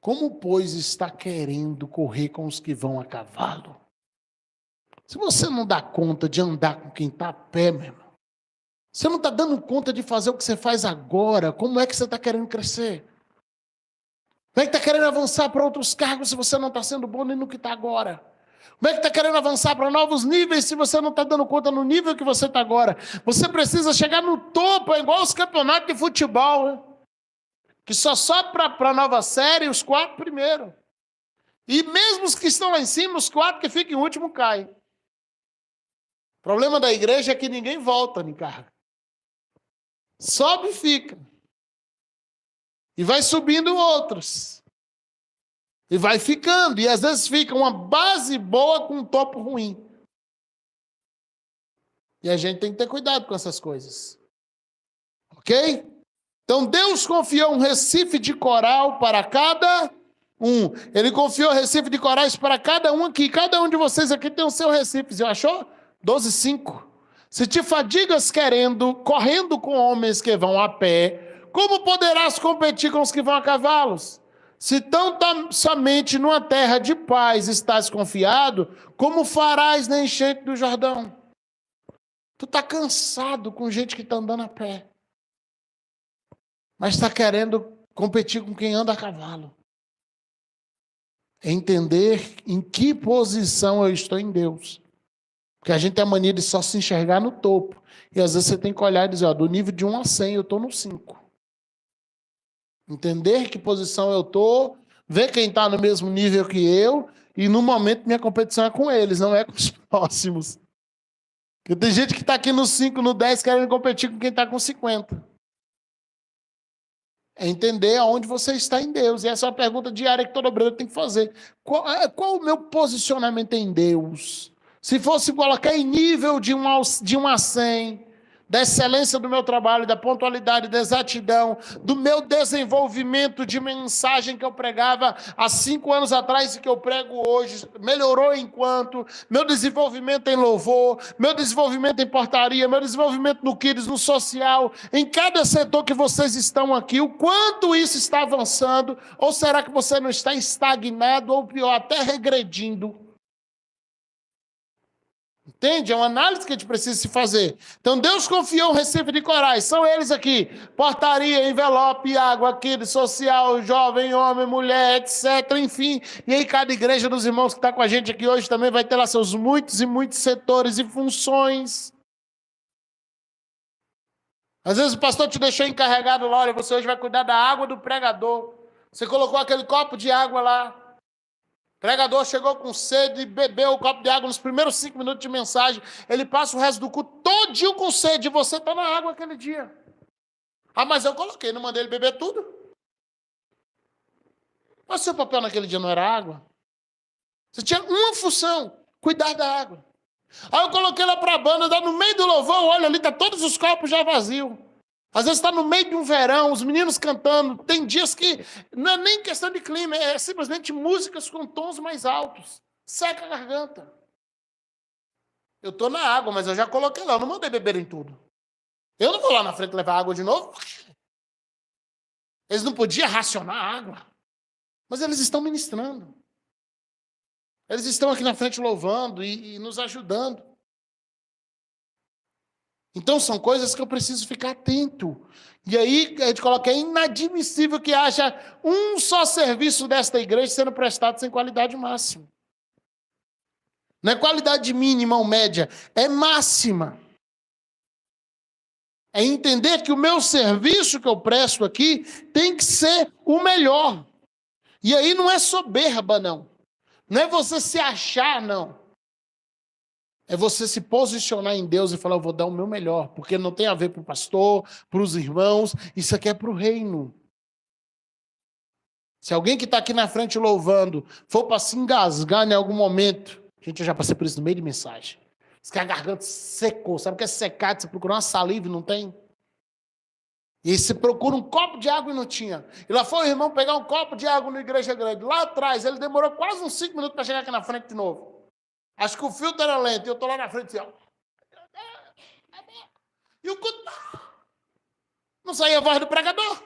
como, pois, está querendo correr com os que vão a cavalo? Se você não dá conta de andar com quem está a pé, meu irmão, você não está dando conta de fazer o que você faz agora, como é que você está querendo crescer? Como é que está querendo avançar para outros cargos se você não está sendo bom nem no que está agora? Como é que está querendo avançar para novos níveis se você não está dando conta no nível que você está agora? Você precisa chegar no topo, é igual os campeonatos de futebol, né? Que só sobe para a nova série os 4 primeiros. E mesmo os que estão lá em cima, os 4 que ficam em último caem. O problema da igreja é que ninguém volta em carga. Sobe e fica. E vai subindo outros. E vai ficando. E às vezes fica uma base boa com um topo ruim. E a gente tem que ter cuidado com essas coisas. Ok? Então Deus confiou um recife de coral para cada um. Ele confiou recife de corais para cada um aqui. Cada um de vocês aqui tem o seu recife. Você achou? 12:5. Se te fadigas correndo com homens que vão a pé, como poderás competir com os que vão a cavalos? Se tão somente numa terra de paz estás confiado, como farás na enchente do Jordão? Tu está cansado com gente que está andando a pé, mas está querendo competir com quem anda a cavalo. É entender em que posição eu estou em Deus. Porque a gente tem a mania de só se enxergar no topo. E às vezes você tem que olhar e dizer, ó, do nível de 1 a 100 eu estou no 5. Entender que posição eu estou, ver quem está no mesmo nível que eu, e no momento minha competição é com eles, não é com os próximos. Porque tem gente que está aqui no 5, no 10, querendo competir com quem está com 50. É entender aonde você está em Deus. E essa é uma pergunta diária que todo obreiro tem que fazer. Qual o meu posicionamento em Deus? Se fosse colocar em nível de 1 a 100, da excelência do meu trabalho, da pontualidade, da exatidão, do meu desenvolvimento de mensagem que eu pregava há 5 anos atrás e que eu prego hoje, melhorou enquanto, meu desenvolvimento em louvor, meu desenvolvimento em portaria, meu desenvolvimento no Kids, no social, em cada setor que vocês estão aqui, o quanto isso está avançando, ou será que você não está estagnado, ou pior, até regredindo? Entende? É uma análise que a gente precisa se fazer. Então, Deus confiou um recife de corais. São eles aqui. Portaria, envelope, água, aquele social, jovem, homem, mulher, etc. Enfim. E aí, cada igreja dos irmãos que está com a gente aqui hoje também vai ter lá seus muitos e muitos setores e funções. Às vezes o pastor te deixou encarregado lá. Olha, você hoje vai cuidar da água do pregador. Você colocou aquele copo de água lá. O pregador chegou com sede e bebeu o copo de água nos primeiros 5 minutos de mensagem. Ele passa o resto do culto todinho com sede. E você está na água aquele dia. Ah, mas eu coloquei, não mandei ele beber tudo. Mas seu papel naquele dia não era água? Você tinha uma função, cuidar da água. Aí eu coloquei lá para a banda, no meio do louvor, olha ali, tá todos os copos já vazios. Às vezes está no meio de um verão, os meninos cantando. Tem dias que não é nem questão de clima, é simplesmente músicas com tons mais altos. Seca a garganta. Eu estou na água, mas eu já coloquei lá, eu não mandei beber em tudo. Eu não vou lá na frente levar água de novo. Eles não podiam racionar a água. Mas eles estão ministrando. Eles estão aqui na frente louvando e nos ajudando. Então são coisas que eu preciso ficar atento. E aí a gente coloca, é inadmissível que haja um só serviço desta igreja sendo prestado sem qualidade máxima. Não é qualidade mínima ou média, é máxima. É entender que o meu serviço que eu presto aqui tem que ser o melhor. E aí não é soberba, não. Não é você se achar, não. É você se posicionar em Deus e falar, eu vou dar o meu melhor. Porque não tem a ver para o pastor, para os irmãos, isso aqui é para o reino. Se alguém que está aqui na frente louvando for para se engasgar em algum momento, gente, eu já passei por isso no meio de mensagem. Diz que a garganta secou, sabe o que é secar? Você procura uma saliva e não tem? E aí você procura um copo de água e não tinha. E lá foi o irmão pegar um copo de água na igreja grande. Lá atrás, ele demorou quase uns 5 minutos para chegar aqui na frente de novo. Acho que o filtro era lento. E eu estou lá na frente assim, ó. E o culto... Não saía a voz do pregador.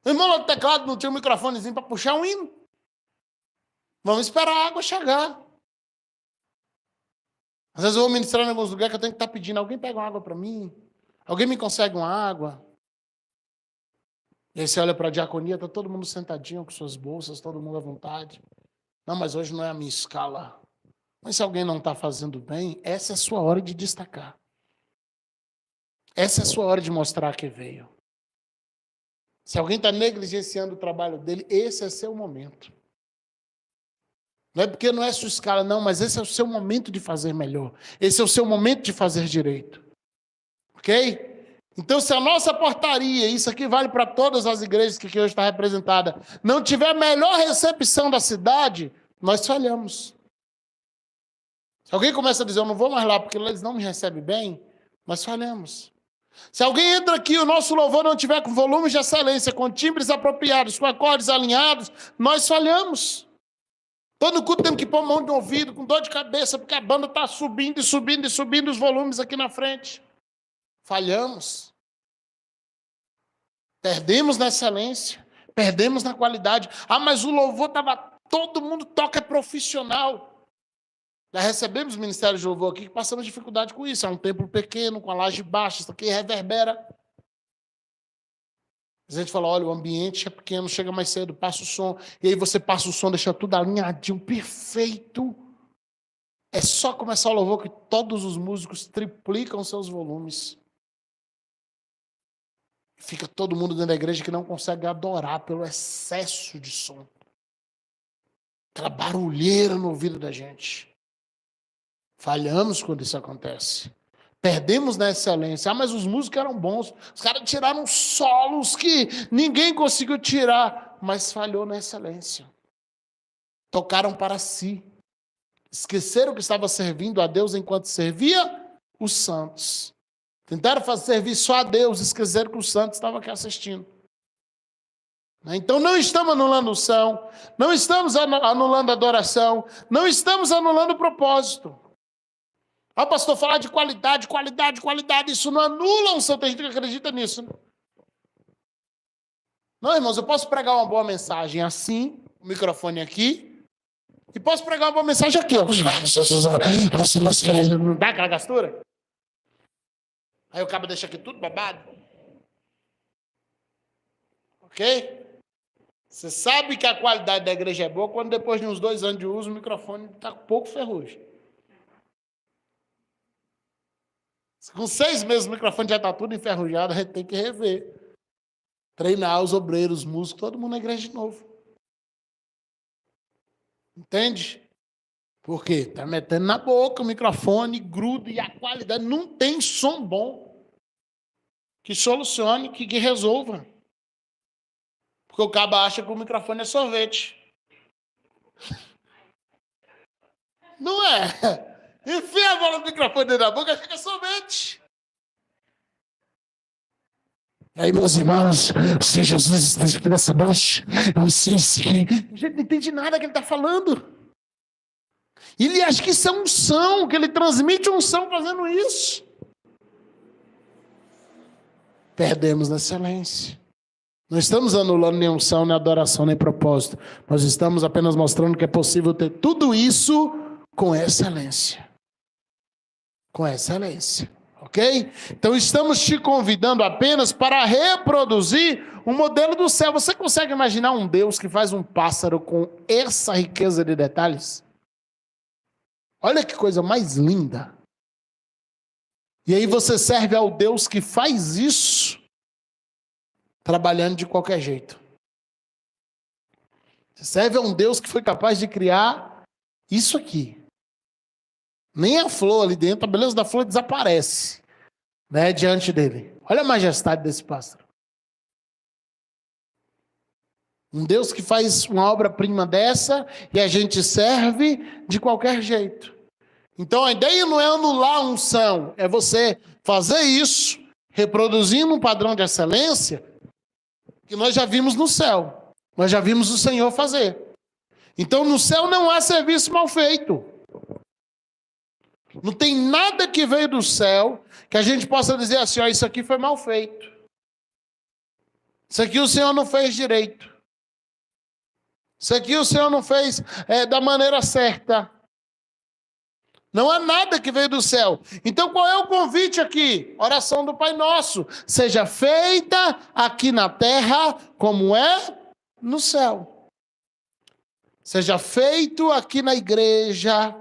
O irmão lá do teclado não tinha um microfonezinho para puxar um hino. Vamos esperar a água chegar. Às vezes eu vou ministrar em alguns lugares que eu tenho que estar pedindo. Alguém pega uma água para mim? Alguém me consegue uma água? E aí você olha para a diaconia, está todo mundo sentadinho com suas bolsas, todo mundo à vontade. Não, mas hoje não é a minha escala. Mas se alguém não está fazendo bem, essa é a sua hora de destacar. Essa é a sua hora de mostrar que veio. Se alguém está negligenciando o trabalho dele, esse é seu momento. Não é porque não é sua escala, não, mas esse é o seu momento de fazer melhor. Esse é o seu momento de fazer direito. Ok? Então, se a nossa portaria, isso aqui vale para todas as igrejas que aqui hoje está representada, não tiver a melhor recepção da cidade, nós falhamos. Se alguém começa a dizer, eu não vou mais lá porque eles não me recebem bem, nós falhamos. Se alguém entra aqui e o nosso louvor não tiver com volume de excelência, com timbres apropriados, com acordes alinhados, nós falhamos. Todo culto temos que pôr mão no ouvido, com dor de cabeça, porque a banda está subindo e subindo e subindo os volumes aqui na frente. Falhamos. Perdemos na excelência, perdemos na qualidade. Ah, mas o louvor estava... Todo mundo toca profissional. Já recebemos ministérios de louvor aqui que passamos dificuldade com isso. É um templo pequeno, com a laje baixa, isso aqui reverbera. A gente fala, olha, o ambiente é pequeno, chega mais cedo, passa o som. E aí você passa o som, deixa tudo alinhadinho, perfeito. É só começar o louvor que todos os músicos triplicam seus volumes. Fica todo mundo dentro da igreja que não consegue adorar pelo excesso de som. Aquela barulheira no ouvido da gente. Falhamos quando isso acontece. Perdemos na excelência. Ah, mas os músicos eram bons. Os caras tiraram solos que ninguém conseguiu tirar. Mas falhou na excelência. Tocaram para si. Esqueceram que estava servindo a Deus enquanto servia os santos. Tentaram servir só a Deus. Esqueceram que os santos estavam aqui assistindo. Então não estamos anulando o som. Não estamos anulando a adoração. Não estamos anulando o propósito. Ah, pastor, falar de qualidade, isso não anula um santo, a gente acredita nisso. Né? Não, irmãos, eu posso pregar uma boa mensagem assim, o microfone aqui, e posso pregar uma boa mensagem aqui. Dá aquela gastura? Aí o cabo deixa aqui tudo babado. Ok? Você sabe que a qualidade da igreja é boa quando depois de uns 2 anos de uso, o microfone está com pouco ferrugem. Com 6 meses o microfone já está tudo enferrujado, a gente tem que rever. Treinar os obreiros, os músicos, todo mundo na igreja de novo. Entende? Por quê? Está metendo na boca o microfone, gruda e a qualidade não tem som bom. Que solucione, que resolva. Porque o cabo acha que o microfone é sorvete. Não é? Enfia a bola do microfone dentro da boca e fica sorvete. E aí, meus irmãos, se Jesus esteja aqui nessa noite, eu sei se... A gente não entende nada que ele está falando. Ele acha que isso é unção, que ele transmite unção fazendo isso. Perdemos na excelência. Não estamos anulando nem unção, nem adoração, nem propósito. Nós estamos apenas mostrando que é possível ter tudo isso com excelência. com excelência. Ok? Então estamos te convidando apenas para reproduzir o modelo do céu. Você consegue imaginar um Deus que faz um pássaro com essa riqueza de detalhes? Olha que coisa mais linda. E aí você serve ao Deus que faz isso, trabalhando de qualquer jeito. Você serve a um Deus que foi capaz de criar isso aqui. Nem a flor ali dentro, a beleza da flor desaparece, né, diante dele. Olha a majestade desse pássaro. Um Deus que faz uma obra-prima dessa e a gente serve de qualquer jeito. Então a ideia não é anular a unção, é você fazer isso, reproduzindo um padrão de excelência que nós já vimos no céu. Nós já vimos o Senhor fazer. Então no céu não há serviço mal feito. Não tem nada que veio do céu que a gente possa dizer assim, ó, isso aqui foi mal feito. Isso aqui o Senhor não fez direito. Isso aqui o Senhor não fez da maneira certa. Não há nada que veio do céu. Então qual é o convite aqui? Oração do Pai Nosso. Seja feita aqui na terra como é no céu. Seja feito aqui na igreja,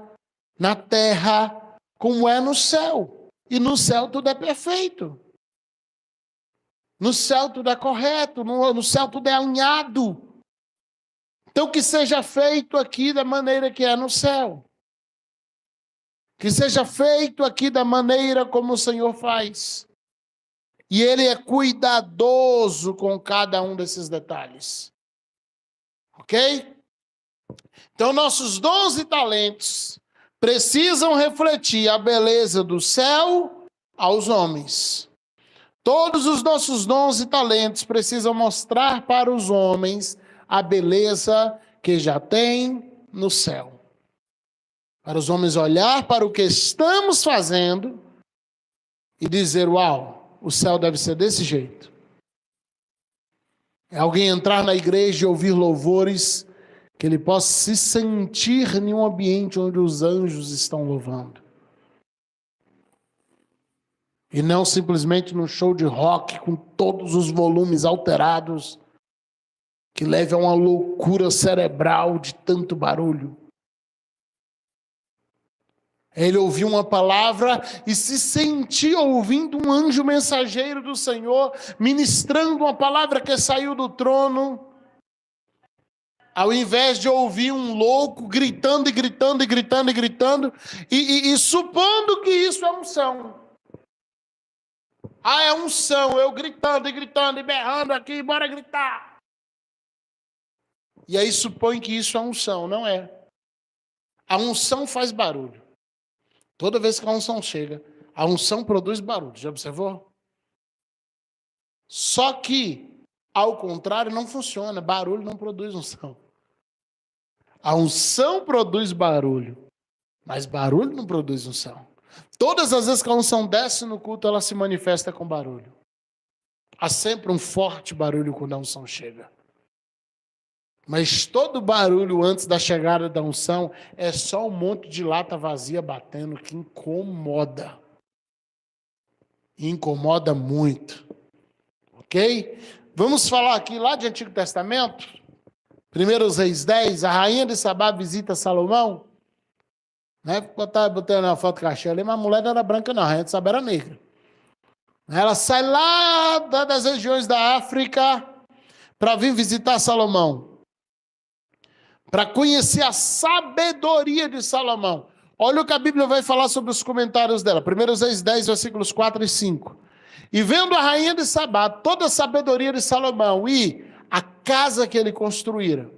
na terra, como é no céu. E no céu tudo é perfeito. No céu tudo é correto. No céu tudo é alinhado. Então que seja feito aqui da maneira que é no céu. Que seja feito aqui da maneira como o Senhor faz. E Ele é cuidadoso com cada um desses detalhes. Ok? Então nossos dons e talentos precisam refletir a beleza do céu aos homens. Todos os nossos dons e talentos precisam mostrar para os homens a beleza que já tem no céu. Para os homens olhar para o que estamos fazendo e dizer, uau, o céu deve ser desse jeito. É alguém entrar na igreja e ouvir louvores que ele possa se sentir em um ambiente onde os anjos estão louvando. E não simplesmente num show de rock com todos os volumes alterados, que leve a uma loucura cerebral de tanto barulho. Ele ouviu uma palavra e se sentia ouvindo um anjo mensageiro do Senhor, ministrando uma palavra que saiu do trono, ao invés de ouvir um louco gritando e gritando e gritando e gritando, e supondo que isso é unção. Ah, é unção, eu gritando e gritando e berrando aqui, bora gritar. E aí supõe que isso é unção, não é. A unção faz barulho. Toda vez que a unção chega, a unção produz barulho. Já observou? Só que, ao contrário, não funciona. Barulho não produz unção. A unção produz barulho, mas barulho não produz unção. Todas as vezes que a unção desce no culto, ela se manifesta com barulho. Há sempre um forte barulho quando a unção chega. Mas todo barulho antes da chegada da unção é só um monte de lata vazia batendo que incomoda. Incomoda muito. Ok? Vamos falar aqui lá de Antigo Testamento. 1 Reis 10, a rainha de Sabá visita Salomão. Né? Botando uma foto cachê ali, mas a mulher não era branca não, a rainha de Sabá era negra. Ela sai lá das regiões da África para vir visitar Salomão. Para conhecer a sabedoria de Salomão. Olha o que a Bíblia vai falar sobre os comentários dela. 1 Reis 10, versículos 4 e 5. E vendo a rainha de Sabá, toda a sabedoria de Salomão e a casa que ele construíra,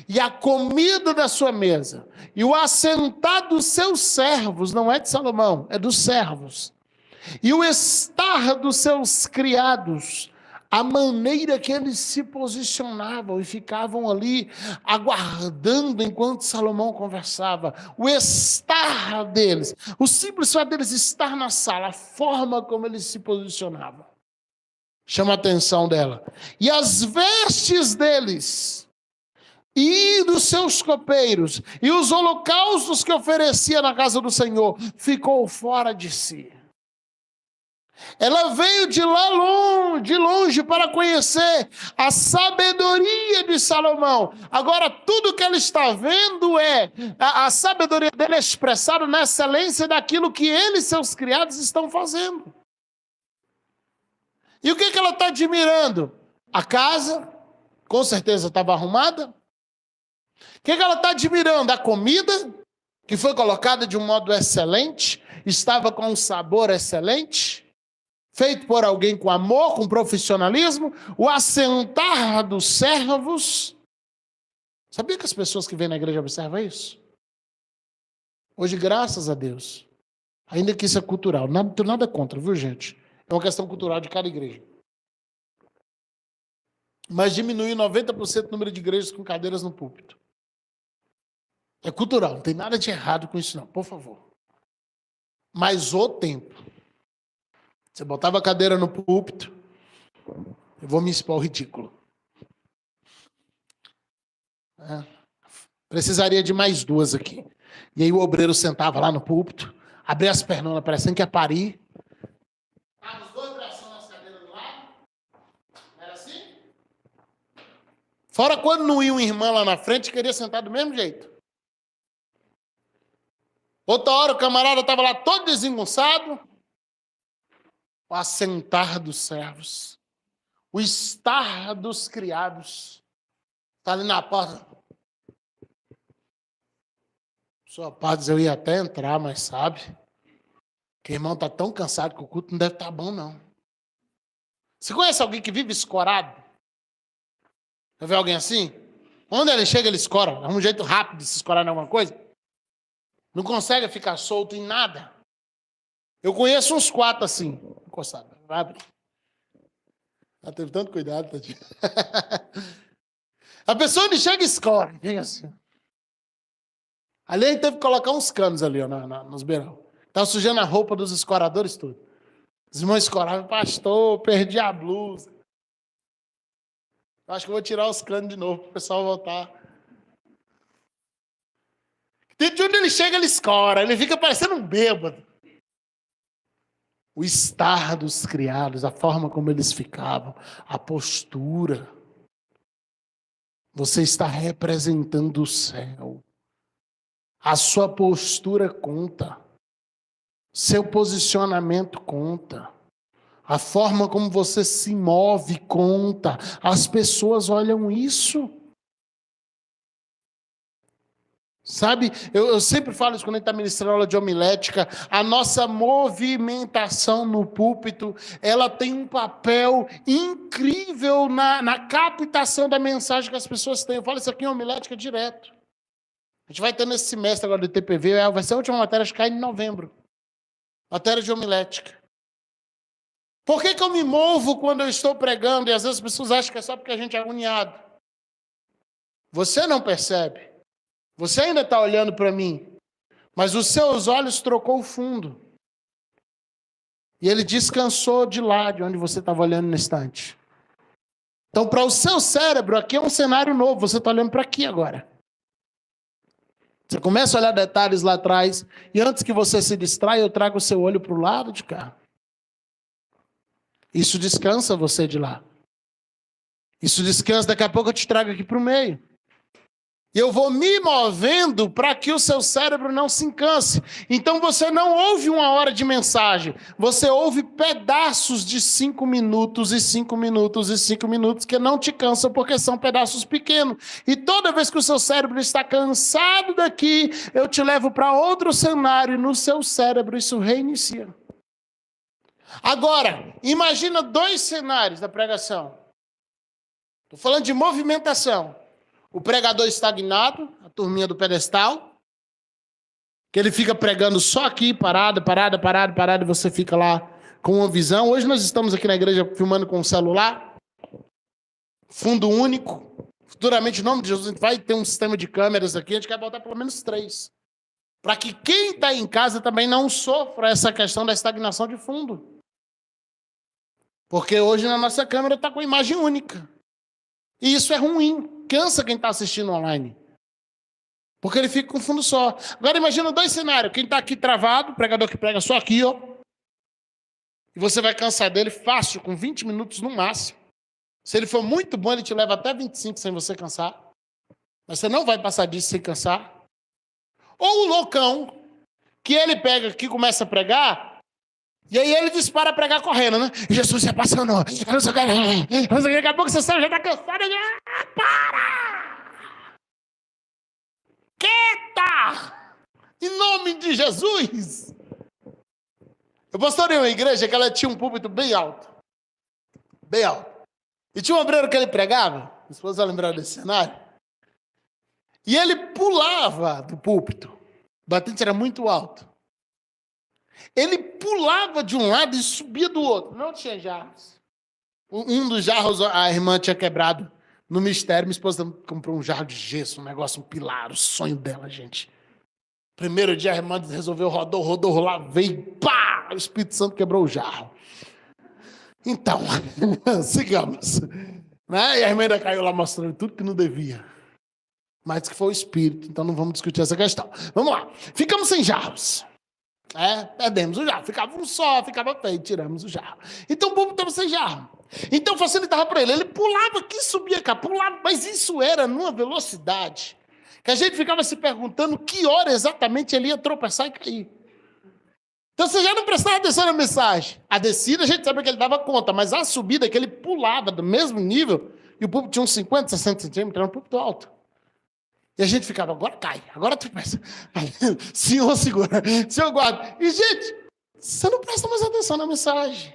e a comida da sua mesa, e o assentar dos seus servos, não é de Salomão, é dos servos, e o estar dos seus criados, a maneira que eles se posicionavam e ficavam ali aguardando enquanto Salomão conversava, o estar deles, o simples fato deles estar na sala, a forma como eles se posicionavam, chama a atenção dela. E as vestes deles, e dos seus copeiros, e os holocaustos que oferecia na casa do Senhor, ficou fora de si. Ela veio de longe para conhecer a sabedoria de Salomão. Agora, tudo que ela está vendo é a sabedoria dele expressada na excelência daquilo que ele e seus criados estão fazendo. E o que ela está admirando? A casa, com certeza estava arrumada. O que ela está admirando? A comida, que foi colocada de um modo excelente, estava com um sabor excelente, feito por alguém com amor, com profissionalismo, o assentar dos servos. Sabia que as pessoas que vêm na igreja observam isso? Hoje, graças a Deus, ainda que isso é cultural, não tenho nada contra, viu, gente? É uma questão cultural de cada igreja. Mas diminuiu 90% o número de igrejas com cadeiras no púlpito. É cultural, não tem nada de errado com isso não, por favor. Mas o tempo. Você botava a cadeira no púlpito, eu vou me expor ao ridículo. Precisaria de mais duas aqui. E aí o obreiro sentava lá no púlpito, abria as pernas, parecendo que ia parir. Os dois braços nas cadeiras do lado. Era assim? Fora quando não ia uma irmã lá na frente, queria sentar do mesmo jeito. Outra hora o camarada estava lá todo desengonçado. O assentar dos servos. O estar dos criados. Está ali na porta. Sua paz, eu ia até entrar, mas sabe, que o irmão está tão cansado que o culto não deve estar bom, não. Você conhece alguém que vive escorado? Já viu alguém assim? Onde ele chega, ele escora. É um jeito rápido de se escorar em alguma coisa. Não consegue ficar solto em nada. Eu conheço uns 4 assim, encostado. Vai abrir. Ela teve tanto cuidado, tadinho. A pessoa onde chega, escora. Assim. Ali a gente teve que colocar uns canos ali, ó, nos beirão. Estava sujando a roupa dos escoradores tudo. Os irmãos escoravam, pastor, perdi a blusa. Acho que eu vou tirar os canos de novo para o pessoal voltar. De onde ele chega, ele escora. Ele fica parecendo um bêbado. O estar dos criados, a forma como eles ficavam, a postura. Você está representando o céu. A sua postura conta. Seu posicionamento conta. A forma como você se move conta. As pessoas olham isso. Sabe, eu sempre falo isso quando a gente está ministrando aula de homilética, a nossa movimentação no púlpito, ela tem um papel incrível na captação da mensagem que as pessoas têm. Eu falo isso aqui em homilética direto. A gente vai ter nesse semestre agora do TPV, vai ser a última matéria, acho que cai em novembro. Matéria de homilética. Por que eu me movo quando eu estou pregando e às vezes as pessoas acham que é só porque a gente é agoniado? Você não percebe. Você ainda está olhando para mim, mas os seus olhos trocou o fundo. E ele descansou de lá, de onde você estava olhando no instante. Então, para o seu cérebro, aqui é um cenário novo, você está olhando para aqui agora. Você começa a olhar detalhes lá atrás, e antes que você se distraia, eu trago o seu olho para o lado de cá. Isso descansa você de lá. Isso descansa, daqui a pouco eu te trago aqui para o meio. E eu vou me movendo para que o seu cérebro não se canse. Então você não ouve 1 hora de mensagem. Você ouve pedaços de 5 minutos e 5 minutos e 5 minutos que não te cansam porque são pedaços pequenos. E toda vez que o seu cérebro está cansado daqui, eu te levo para outro cenário e no seu cérebro isso reinicia. Agora, imagina 2 cenários da pregação. Estou falando de movimentação. O pregador estagnado, a turminha do pedestal, que ele fica pregando só aqui, parado, e você fica lá com uma visão. Hoje nós estamos aqui na igreja filmando com o celular, fundo único. Futuramente, em nome de Jesus, a gente vai ter um sistema de câmeras aqui, a gente quer botar pelo menos 3. Para que quem está em casa também não sofra essa questão da estagnação de fundo. Porque hoje na nossa câmera está com imagem única. E isso é ruim. cansa quem está assistindo online. Porque ele fica com fundo só. Agora imagina 2 cenários. Quem está aqui travado, o pregador que prega só aqui, ó. E você vai cansar dele fácil, com 20 minutos no máximo. Se ele for muito bom, ele te leva até 25 sem você cansar. Mas você não vai passar disso sem cansar. Ou o loucão, que ele pega aqui, começa a pregar, e aí ele dispara a pregar correndo, né? Jesus se passando. Eu não sei o que. Daqui a pouco você sabe, já está cansado. Para! Quieta! Em nome de Jesus! Eu pastorei uma igreja que ela tinha um púlpito bem alto. Bem alto. E tinha um obreiro que ele pregava, minha esposa vai lembrar desse cenário, e ele pulava do púlpito. O batente era muito alto. Ele pulava de um lado e subia do outro. Não tinha jarros. Um dos jarros a irmã tinha quebrado no mistério. Minha esposa comprou um jarro de gesso, um negócio, um pilar, o sonho dela, gente. Primeiro dia a irmã resolveu rodou lá, veio, pá! O Espírito Santo quebrou o jarro. Então, sigamos. Né? E a irmã ainda caiu lá mostrando tudo que não devia. Mas que foi o Espírito, então não vamos discutir essa questão. Vamos lá. Ficamos sem jarros. Perdemos o jarro. Ficava um só, ficava feio, tiramos o jarro. Então o povo estava sem jarro. Então facilitava para ele. Ele pulava aqui, subia cá, pulava. Mas isso era numa velocidade que a gente ficava se perguntando que hora exatamente ele ia tropeçar e cair. Então você já não prestava atenção na mensagem. A descida a gente sabe que ele dava conta, mas a subida que ele pulava do mesmo nível, e o púlpito tinha uns 50, 60 centímetros, era um púlpito alto. E a gente ficava, agora cai, agora tropeça. Senhor, segura, Senhor, guarda. E, gente, você não presta mais atenção na mensagem.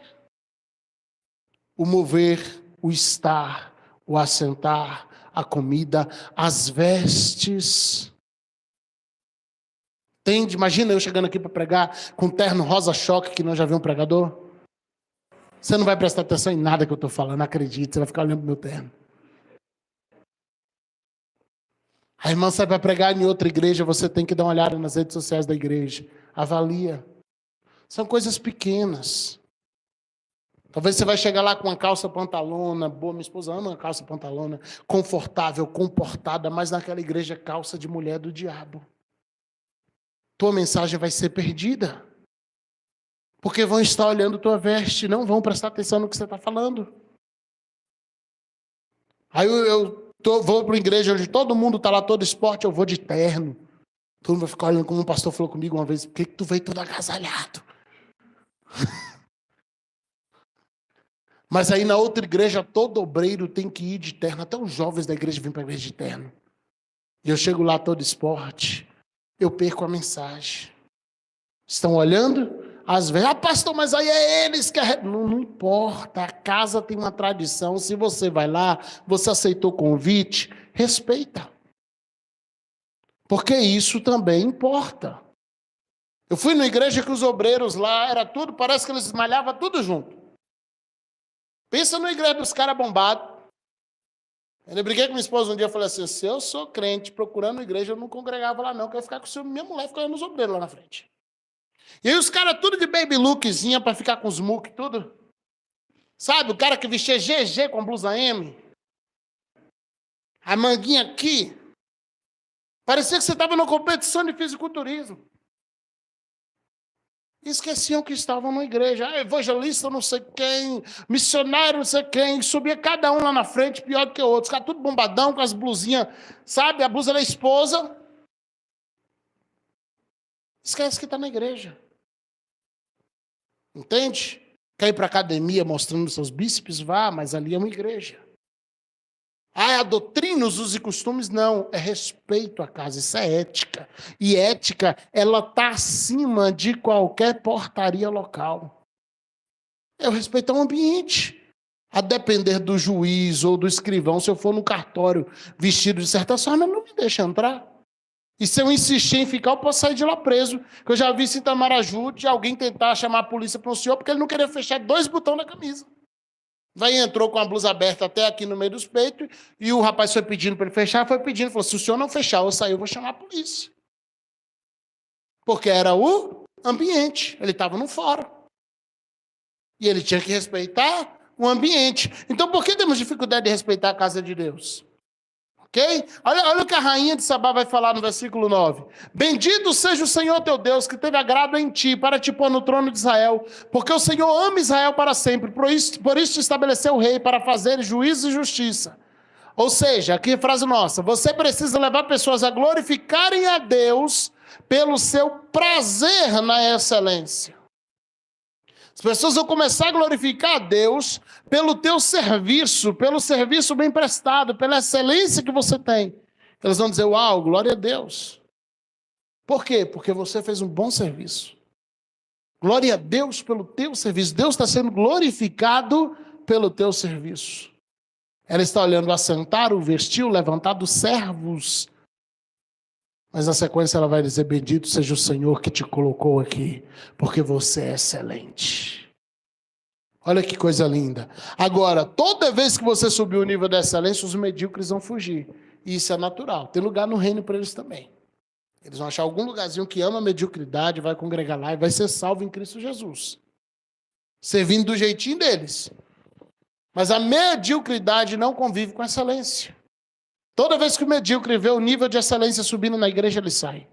O mover, o estar, o assentar, a comida, as vestes. Entende? Imagina eu chegando aqui para pregar com terno rosa-choque, que nós já vimos um pregador. Você não vai prestar atenção em nada que eu estou falando, acredite, você vai ficar olhando para o meu terno. A irmã sai para pregar em outra igreja, você tem que dar uma olhada nas redes sociais da igreja. Avalia. São coisas pequenas. Talvez você vai chegar lá com uma calça pantalona, boa, minha esposa ama uma calça pantalona, confortável, comportada, mas naquela igreja é calça de mulher do diabo. Tua mensagem vai ser perdida. Porque vão estar olhando tua veste, não vão prestar atenção no que você está falando. Aí vou para uma igreja onde todo mundo está lá, todo esporte, eu vou de terno. Todo mundo vai ficar olhando, como um pastor falou comigo uma vez, por que tu veio todo agasalhado? Mas aí na outra igreja, todo obreiro tem que ir de terno, até os jovens da igreja vêm para a igreja de terno. E eu chego lá todo esporte, eu perco a mensagem. Estão olhando? Às vezes, pastor, mas aí é eles que... Não importa, a casa tem uma tradição, se você vai lá, você aceitou o convite, respeita. Porque isso também importa. Eu fui numa igreja que os obreiros lá, era tudo, parece que eles malhavam tudo junto. Pensa numa igreja dos caras bombados. Eu briguei com minha esposa um dia e falei assim, se eu sou crente procurando uma igreja, eu não congregava lá não, que eu ia ficar com o minha mulher ficando nos obreiros lá na frente. E aí os caras tudo de baby lookzinha para ficar com os muque, tudo. Sabe, o cara que vestia GG com blusa M. A manguinha aqui. Parecia que você estava numa competição de fisiculturismo. Esqueciam que estavam na igreja. Evangelista não sei quem, missionário não sei quem. Subia cada um lá na frente, pior do que o outro. Os caras tudo bombadão com as blusinhas, sabe? A blusa da esposa. Esquece que está na igreja. Entende? Quer ir para a academia mostrando seus bíceps? Vá, mas ali é uma igreja. É a doutrina, os usos e costumes? Não, é respeito à casa, isso é ética. E ética, ela está acima de qualquer portaria local. Eu respeito o ambiente. A depender do juiz ou do escrivão, se eu for no cartório vestido de certa forma, não me deixa entrar. E se eu insistir em ficar, eu posso sair de lá preso. Que eu já vi isso em Itamaraju, de alguém tentar chamar a polícia para o senhor, porque ele não queria fechar 2 botões na camisa. Vai entrou com a blusa aberta até aqui no meio dos peitos, e o rapaz foi pedindo para ele fechar, foi pedindo, falou, se o senhor não fechar ou sair, eu vou chamar a polícia. Porque era o ambiente, ele estava no fórum. E ele tinha que respeitar o ambiente. Então, por que temos dificuldade de respeitar a casa de Deus? Ok? Olha o que a rainha de Sabá vai falar no versículo 9. Bendito seja o Senhor teu Deus, que teve agrado em ti, para te pôr no trono de Israel, porque o Senhor ama Israel para sempre, por isso estabeleceu o rei para fazer juízo e justiça. Ou seja, aqui a frase nossa, você precisa levar pessoas a glorificarem a Deus pelo seu prazer na excelência. As pessoas vão começar a glorificar a Deus pelo teu serviço, pelo serviço bem prestado, pela excelência que você tem. Elas vão dizer, uau, glória a Deus. Por quê? Porque você fez um bom serviço. Glória a Deus pelo teu serviço. Deus está sendo glorificado pelo teu serviço. Ela está olhando o assentar, o vestir, o levantar dos servos. Mas na sequência ela vai dizer, bendito seja o Senhor que te colocou aqui, porque você é excelente. Olha que coisa linda. Agora, toda vez que você subir o nível da excelência, os medíocres vão fugir. E isso é natural. Tem lugar no reino para eles também. Eles vão achar algum lugarzinho que ama a mediocridade, vai congregar lá e vai ser salvo em Cristo Jesus. Servindo do jeitinho deles. Mas a mediocridade não convive com a excelência. Toda vez que o medíocre vê o nível de excelência subindo na igreja, ele sai.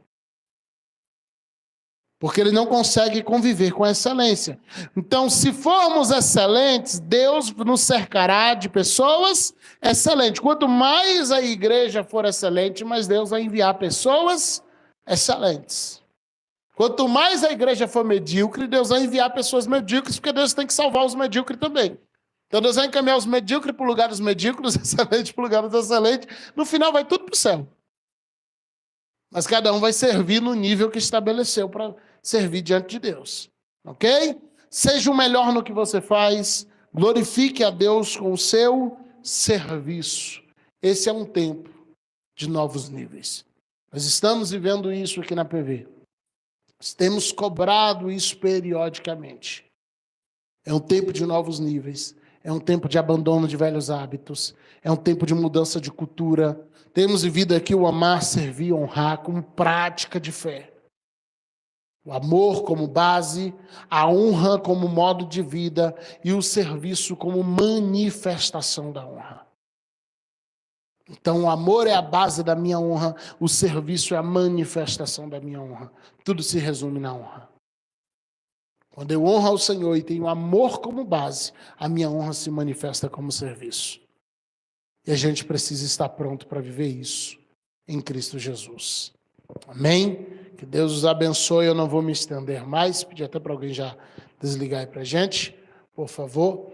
Porque ele não consegue conviver com a excelência. Então, se formos excelentes, Deus nos cercará de pessoas excelentes. Quanto mais a igreja for excelente, mais Deus vai enviar pessoas excelentes. Quanto mais a igreja for medíocre, Deus vai enviar pessoas medíocres, porque Deus tem que salvar os medíocres também. Então Deus vai encaminhar os medíocres para o lugar dos medíocres, os excelentes para o lugar dos excelentes. No final vai tudo para o céu. Mas cada um vai servir no nível que estabeleceu para servir diante de Deus. Ok? Seja o melhor no que você faz. Glorifique a Deus com o seu serviço. Esse é um tempo de novos níveis. Nós estamos vivendo isso aqui na PV. Nós temos cobrado isso periodicamente. É um tempo de novos níveis. É um tempo de abandono de velhos hábitos. É um tempo de mudança de cultura. Temos vivido aqui o amar, servir, honrar como prática de fé. O amor como base, a honra como modo de vida e o serviço como manifestação da honra. Então o amor é a base da minha honra, o serviço é a manifestação da minha honra. Tudo se resume na honra. Quando eu honro ao Senhor e tenho amor como base, a minha honra se manifesta como serviço. E a gente precisa estar pronto para viver isso em Cristo Jesus. Amém? Que Deus os abençoe. Eu não vou me estender mais. Pedir até para alguém já desligar aí para a gente, por favor.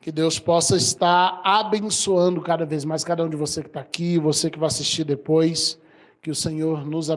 Que Deus possa estar abençoando cada vez mais cada um de você que está aqui, você que vai assistir depois. Que o Senhor nos abençoe.